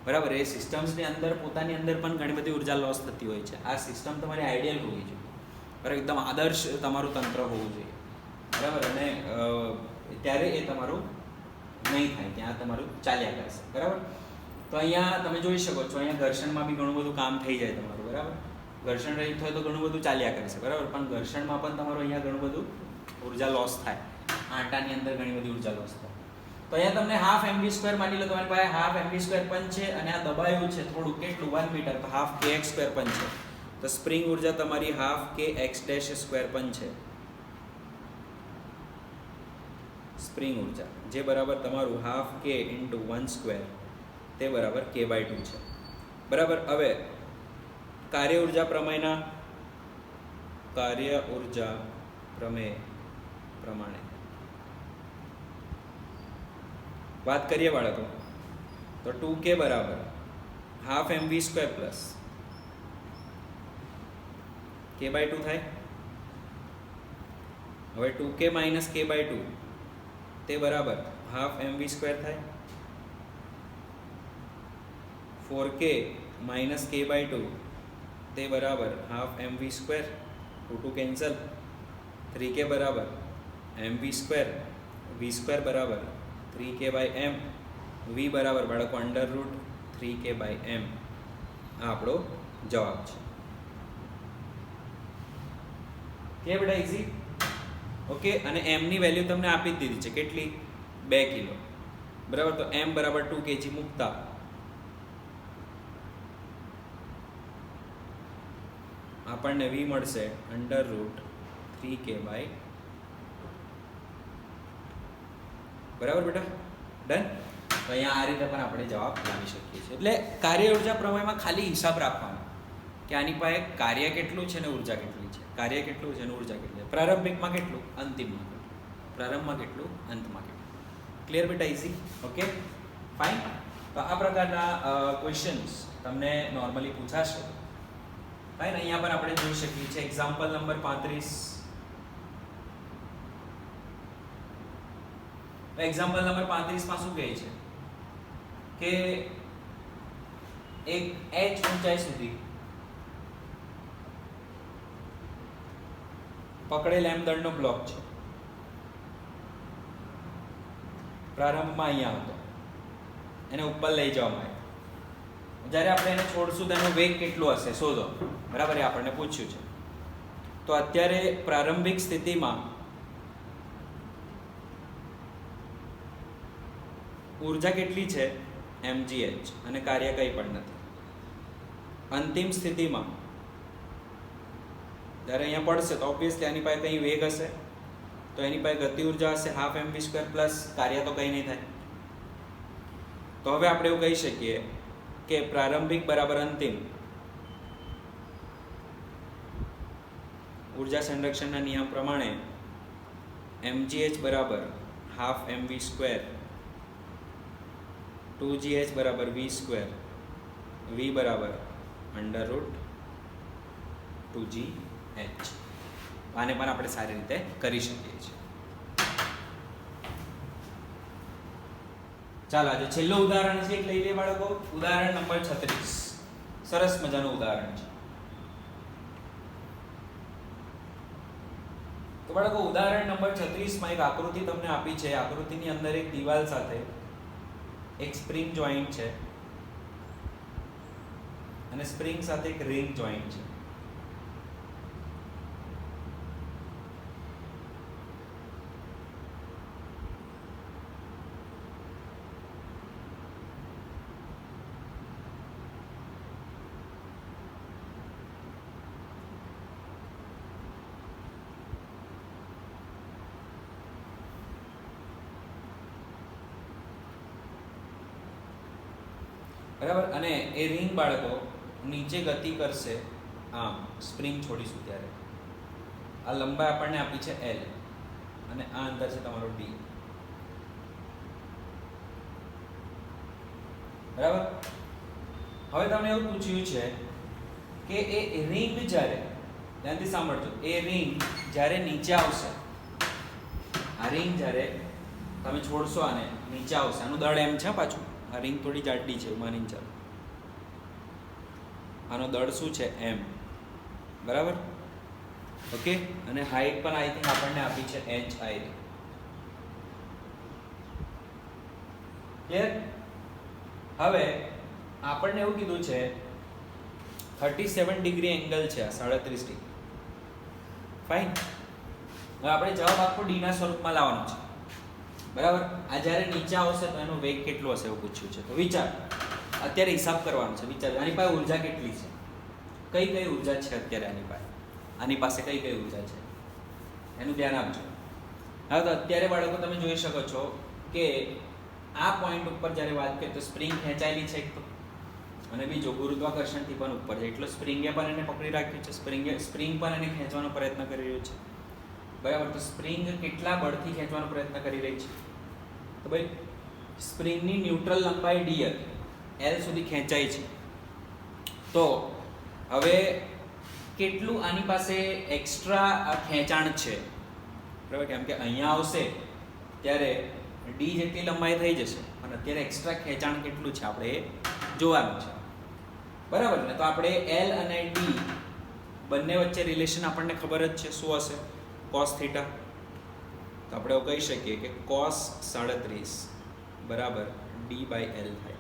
બરાબર એ સિસ્ટમ્સની અંદર પોતાની અંદર પણ ઘણી બધી ઉર્જા લોસ થતી હોય છે આ સિસ્ટમ તમારી આઈડિયલ હોવી જોઈએ બરાબર એકદમ આદર્શ તમારું તંત્ર હોવું જોઈએ બરાબર અને ત્યારે એ તમારું નહીં થાય ત્યાં તમારું ચાલ્યા કરશે બરાબર તો અહીંયા તમે જોઈ શકો છો અહીંયા ઘર્ષણમાં બી ઘણું બધું કામ થઈ જાય તમારું બરાબર ઘર્ષણ રહિત હોય તો ઘણું બધું ચાલ્યા કરશે બરાબર પણ ઘર્ષણમાં પણ તમારું અહીંયા ઘણું બધું ઉર્જા લોસ થાય આંટાની અંદર ઘણી બધી ઉર્જા લોસ થાય તો અહીંયા તમને હાફ mv સ્ક્વેર માની લો તમારી પાસે હાફ mv સ્ક્વેર પણ છે અને આ દબાયું છે થોડું કેટલું 1 મીટર તો હાફ kx સ્ક્વેર પણ છે તો સ્પ્રિંગ ઉર્જા તમારી હાફ kx ડેશ સ્ક્વેર પણ છે સ્પ્રિંગ ઉર્જા જે બરાબર તમારું હાફ k ઇન્ટુ 1 સ્ક્વેર તે બરાબર k/2 છે બરાબર હવે કાર્ય ઉર્જા પ્રમેય પ્રમાણે વાત કરીએ બાળકો તો 2k બરાબર half mv square plus k/2 થાય હવે 2k માઇનસ k/2 તે બરાબર હાફ mv સ્ક્વેર થાય 4k માઇનસ k/2 તે બરાબર half mv square 2 cancel 3k બરાબર mv સ્ક્વેર v સ્ક્વેર બરાબર 3k/m v બરાબર બાળકો અંડર રૂટ 3k/m આ આપણો જવાબ છે કે બેટા ઈઝી ઓકે અને m ની વેલ્યુ તમને આપી જ દીધી છે કેટલી 2 કિલો બરાબર તો m બરાબર 2 kg મૂકતા આપણને v મળશે અંડર રૂટ 3k/, બરાબર બેટા ડન તો અહીંયા આ રીતે પણ આપણે જવાબ લાવી શકીએ છીએ એટલે કાર્ય ઉર્જા પ્રમેયમાં ખાલી હિસાબ રાખવાનો કે આની પાસે કાર્ય કેટલું છે ને ઉર્જા કેટલી છે કાર્ય કેટલું છે ને ઉર્જા કેટલી છે પ્રારંભિકમાં કેટલું અંતિમમાં કેટલું પ્રારંભમાં કેટલું અંતમાં કેટલું ક્લિયર બેટા ઈઝી ઓકે ફાઇન તો આ પ્રકારના ક્વેશ્ચન્સ તમને નોર્મલી પૂછાશે ફાઇન અહીંયા પણ આપણે જોઈ શકીએ છીએ એક્ઝામ્પલ નંબર 35 એક્ઝામ્પલ નંબર 35 માં શું કહે છે કે એક h ઊંચાઈ સુધી પકડેલ m દળનો બ્લોક છે પ્રારંભમાં અહીંયા હતો એને ઉપર લઈ જવામાં આવ્યો જ્યારે આપણે એને છોડશું તેનો વેગ કેટલો હશે શોધો બરાબર એ આપણને પૂછ્યું છે તો અત્યારે પ્રારંભિક સ્થિતિમાં ઉર્જા કેટલી છે mgh અને કાર્ય કંઈ પણ નથી. અંતિમ સ્થિતિમાં જ્યારે અહીંયા પડશે તો ઓબ્વિયસલી આની પાસે કંઈ વેગ હશે, તો એની પાસે ગતિ ઉર્જા હશે હાફ mv² પ્લસ કાર્ય તો કંઈ નહીં થાય. તો હવે આપણે એવું કહી શકીએ કે પ્રારંભિક બરાબર અંતિમ ઉર્જા સંરક્ષણના નિયમ પ્રમાણે mgh બરાબર હાફ mv², 2gh બરાબર v², v બરાબર √2gh. આને પણ આપણે સારી રીતે કરી શકીએ છીએ. ચાલો આજે છેલ્લું ઉદાહરણ છે લઈ લે બાળકો. ઉદાહરણ નંબર 36. સરસ મજાનું ઉદાહરણ છે. તો બાળકો ઉદાહરણ નંબર 36 માં એક આકૃતિ તમને આપી છે. આકૃતિની અંદર એક દિવાલ સાથે એક સ્પ્રિંગ જોઈન્ટ છે અને સ્પ્રિંગ સાથે એક રિંગ જોઈન્ટ છે. બરાબર. અને એ રિંગ બાળકો નીચે ગતિ કરશે આમ સ્પ્રિંગ છોડીશું ત્યારે. આ લંબાઈ આપણને આપી છે L અને આ અંતર છે તમારો D. બરાબર. હવે તમને એવું પૂછ્યું છે કે એ રિંગ જ્યારે, ધ્યાનથી સાંભળજો, એ રિંગ જ્યારે નીચે આવશે, આ રિંગ જ્યારે તમે છોડશો આને નીચે આવશે, આનું દળ એમ છે પાછું. આ રિંગ થોડી જાડી છે માની ચાલો. આનો દળ શું છે m. બરાબર. ઓકે. અને હાઈટ પણ આઈ થિંક આપણને આપી છે hi. ક્લિયર. હવે આપણને એવું કીધું છે 37 ડિગ્રી એંગલ છે, 37 ડિગ્રી. ફાઇન. હવે આપણે જવાબ આખો d ના સ્વરૂપમાં લાવવાનો છે. બરાબર. આ જ્યારે નીચે આવશે તો એનો વેગ કેટલો હશે એવું પૂછ્યું છે. તો વિચાર, અત્યારે હિસાબ કરવાનો છે. વિચાર, આની પાસે ઉર્જા કેટલી છે, કઈ કઈ ઉર્જા છે અત્યારે આની પાસે, આની પાસે કઈ કઈ ઉર્જા છે એનું ધ્યાન આપજો. હવે તો અત્યારે બાળકો તમે જોઈ શકો છો કે આ પોઈન્ટ ઉપર જ્યારે વાત કરીએ તો સ્પ્રિંગ ખેંચાયેલી છે એક તો, અને બીજો ગુરુત્વાકર્ષણથી પણ ઉપર છે, એટલે સ્પ્રિંગે પણ એને પકડી રાખ્યું છે. સ્પ્રિંગ પણ એને ખેંચવાનો પ્રયત્ન કરી રહ્યું છે. બરાબર. તો સ્પ્રિંગ કેટલા બળથી ખેંચવાનો પ્રયત્ન કરી રહી છે? તો ભાઈ સ્પ્રિંગની ન્યુટ્રલ લંબાઈ d હતી, L સુધી ખેંચાઈ છે. તો હવે કેટલું આની પાસે એક્સ્ટ્રા ખેંચાણ છે? બરાબર. કેમ કે અહીંયા આવશે ત્યારે d જેટલી લંબાઈ થઈ જશે, અને અત્યારે એક્સ્ટ્રા ખેંચાણ કેટલું છે આપણે એ જોવાનું છે. બરાબર ને. તો આપણે L અને d બંને વચ્ચે રિલેશન આપણને ખબર જ છે શું હશે, cos થીટા. તો આપણે એવું કહી શકીએ કે cos 37 બરાબર d/L થાય,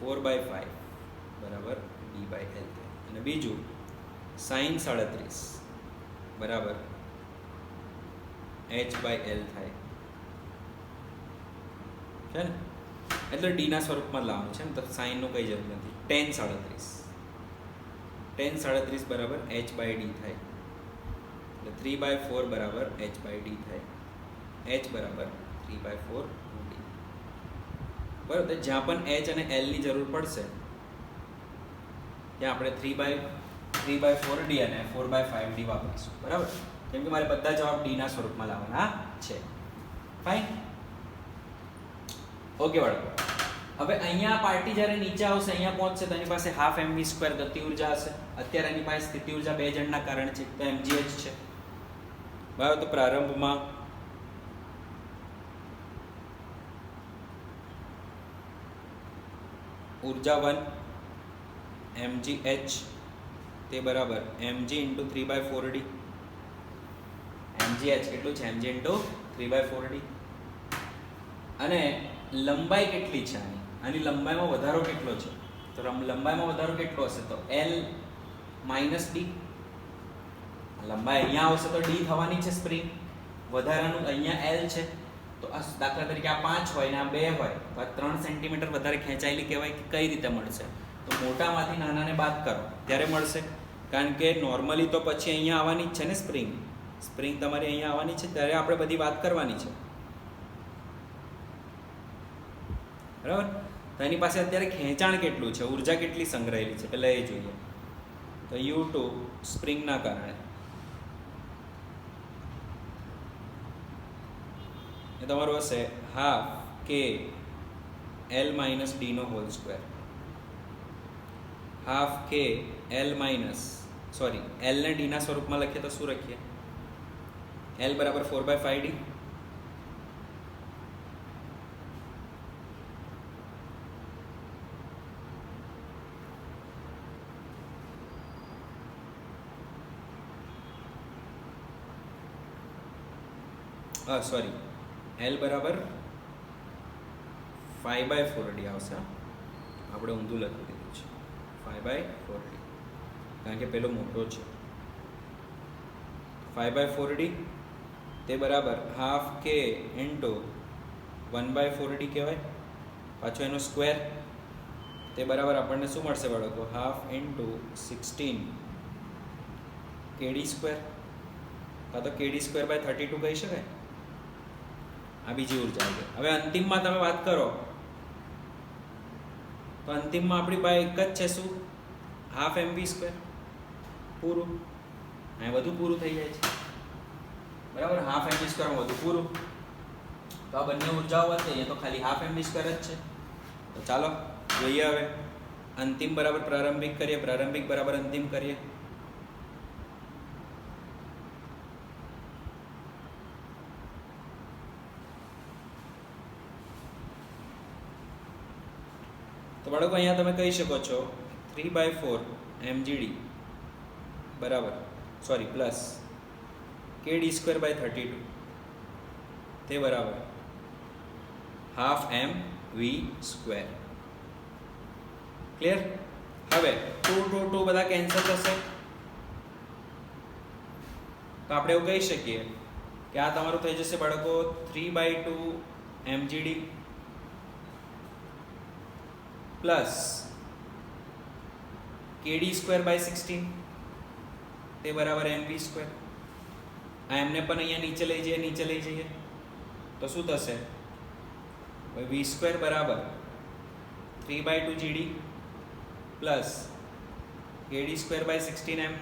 4/5 બરાબર d/L થાય, અને બીજું sin 37 બરાબર h/L થાય છે ને. એટલે d ના સ્વરૂપમાં લાવવાનું છે ને, તો sin નું કઈ જરૂર નથી. tan 37 બરાબર h/d થાય, એટલે 3/4 બરાબર h/d થાય, h બરાબર 3/4 d. બરાબર. જ્યાં પણ h અને l ની જરૂર પડશે ત્યાં આપણે 3/4d અને 4/5d વાપરીશું. બરાબર. કેમ કે મારે બધા જવાબ d ના સ્વરૂપમાં લાવવાના છે. ફાઇન. ઓકે બાળકો. હવે અહીંયા પાર્ટી જ્યારે નીચે આવશે, અહીંયા પહોંચશે તો એની પાસે હાફ mv² ગતિ ઉર્જા હશે. અત્યારે એની પાસે સ્થિતિ ઉર્જા બે જણના કારણે છે, તો mgh છે. બરાબર. તો પ્રારંભમાં ઉર્જા 1 mgh તે બરાબર mg × 3/4d. mgh કેટલું છે? mg × 3/4d. અને લંબાઈ કેટલી છે આની? આની લંબાઈમાં વધારો કેટલો છે? તો લંબાઈમાં વધારો કેટલો હશે? તો L - d. લંબાઈ અહીંયા આવશે તો ડી થવાની છે સ્પ્રિંગ, વધારાનું અહીંયા એલ છે, તો દાખલા તરીકે આ 5 હોય ને આ 2 હોય તો આ 3 સેન્ટીમીટર વધારે ખેંચાયેલી કહેવાય કે કઈ રીતે મળશે? તો મોટામાંથી નાનાને બાદ કરો ત્યારે મળશે, કારણ કે નોર્મલી તો પછી અહીંયા આવવાની જ છે ને સ્પ્રિંગ તમારી અહીંયા આવવાની છે, ત્યારે આપણે બધી વાત કરવાની છે, બરાબર? તો એની પાસે અત્યારે ખેંચાણ કેટલું છે, ઉર્જા કેટલી સંગ્રહેલી છે પહેલાં એ જોઈએ. તો U2 સ્પ્રિંગના કારણે એ તમારું હશે હાફ કે L માઇનસ ડીનો હોલ સ્ક્વેર, હાફ કે L માઇનસ L ને ડીના સ્વરૂપમાં લખીએ તો શું લખીએ? L બરાબર 4/5D, L બરાબર 5/4D આવશે. આપણે ઊંધું લખી દીધું છે 5/4D, કારણ કે પેલો મોટો છે. 5/4D તે બરાબર હાફ કે ઇન્ટુ 1/4D કહેવાય, પાછો એનો સ્ક્વેર, તે બરાબર આપણને શું મળશે બાળકો? હાફ ઇન્ટુ 16 KD સ્ક્વેર, કાં તો KD સ્ક્વેર/32 કહી શકાય. આ બીજી ઉર્જા છે. હવે અંતિમમાં તમે વાત કરો તો અંતિમમાં આપણી પાસે એક જ છે, શું? હાફ mv², પૂરું. અહીં બધું પૂરું થઈ જાય છે, બરાબર? હાફ mv² માં બધું પૂરું. તો આ બંને ઉર્જાઓ વચ્ચે અહીંયા તો ખાલી હાફ mv² જ છે. તો ચાલો જોઈએ હવે અંતિમ બરાબર પ્રારંભિક કરીએ, પ્રારંભિક બરાબર અંતિમ કરીએ. તો બાળકો અહીંયા તમે કહી શકો છો 3/4 mgd બરાબર પ્લસ kd²/32 તે બરાબર હાફ mv². ક્લિયર? હવે 2 2 બધા કેન્સલ થશે, તો આપણે એવું કહી શકીએ કે આ તમારું થઈ જશે બાળકો 3/2 mgd પ્લસ kd²/16 તે બરાબર mv². આ એમને પણ અહીંયા નીચે લઈ જઈએ તો શું થશે? v² બરાબર 3/2 gd પ્લસ kd²/16m.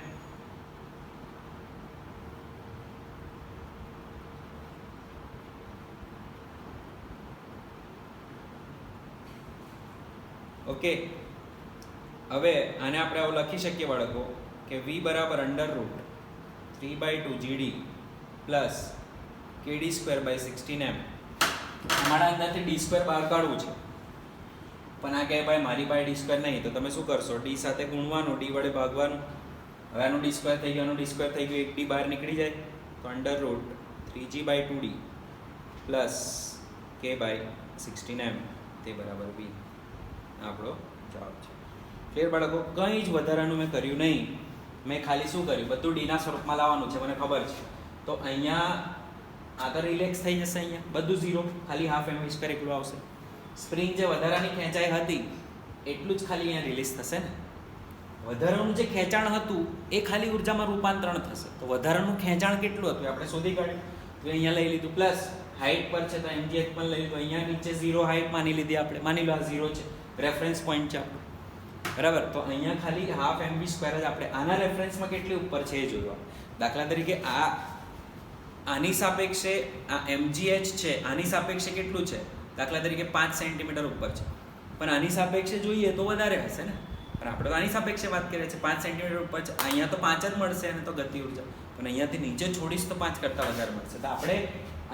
ઓકે, હવે આને આપણે આવું લખી શકીએ બાળકો કે v બરાબર √ 3/2 gd પ્લસ kd²/16m. અમારા અંદરથી d² બહાર કાઢવું છે, પણ આ કહે ભાઈ મારી પાસે d² નહીં, તો તમે શું કરશો? d સાથે ગુણવાનું, d વડે ભાગવાનું. હવે આનું d² થઈ ગયું, આનું d² થઈ ગયું, એક d બહાર નીકળી જાય તો √ 3g/2d પ્લસ k/16m તે બરાબર v. આપણો જવાબ છે. ક્લિયર બાળકો? કંઈ જ વધારાનું મેં કર્યું નહીં, મેં ખાલી શું કર્યું? બધું ડીના સ્વરૂપમાં લાવવાનું છે, મને ખબર છે. તો અહીંયા આ તો રિલેક્સ થઈ જશે, અહીંયા બધું 0, ખાલી હાફ mv² એકલું આવશે. સ્પ્રિંગ જે વધારાની ખેંચાઈ હતી એટલું જ ખાલી અહીંયા રિલીઝ થશે ને. વધારાનું જે ખેંચાણ હતું એ ખાલી ઉર્જામાં રૂપાંતરણ થશે. તો વધારાનું ખેંચાણ કેટલું હતું આપણે શોધી કાઢ્યું. તો અહીંયા લઈ લીધું, પ્લસ હાઈટ પર છે તો mgh પણ લઈ લીધું. અહીંયા નીચે 0 હાઈટ માની લીધી આપણે, માની લો આ 0 છે, રેફરન્સ પોઈન્ટ છે આપણો, બરાબર? તો અહીંયા ખાલી હાફ mv² જ આપણે આના રેફરન્સમાં કેટલી ઉપર છે એ જોયું. દાખલા તરીકે આની સાપેક્ષે આ mgh છે, આની સાપેક્ષે કેટલું છે? દાખલા તરીકે 5 સેન્ટીમીટર ઉપર છે, પણ આની સાપેક્ષે જોઈએ તો વધારે હશે ને. પણ આપણે તો આની સાપેક્ષે વાત કરીએ છીએ, 5 સેન્ટીમીટર ઉપર છે, અહીંયા તો 5 જ મળશે અને તો ગતિ ઉર્જા, પણ અહીંયાથી નીચે છોડીશ તો 5 કરતાં વધારે મળશે. તો આપણે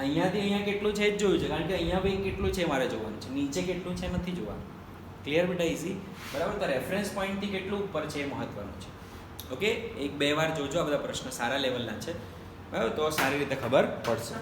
અહીંયાથી અહીંયા કેટલું છે જ જોયું છે, કારણ કે અહીંયા ભાઈ કેટલું છે મારે જોવાનું છે, નીચે કેટલું છે નથી જોવાનું. ક્લિયર બેટા? ઇઝી, બરાબર? તો રેફરન્સ પોઈન્ટથી કેટલું ઉપર છે એ મહત્વનું છે. ઓકે, 1-2 વાર જોજો, આ બધા પ્રશ્નો સારા લેવલના છે, બરાબર? તો સારી રીતે ખબર પડશે.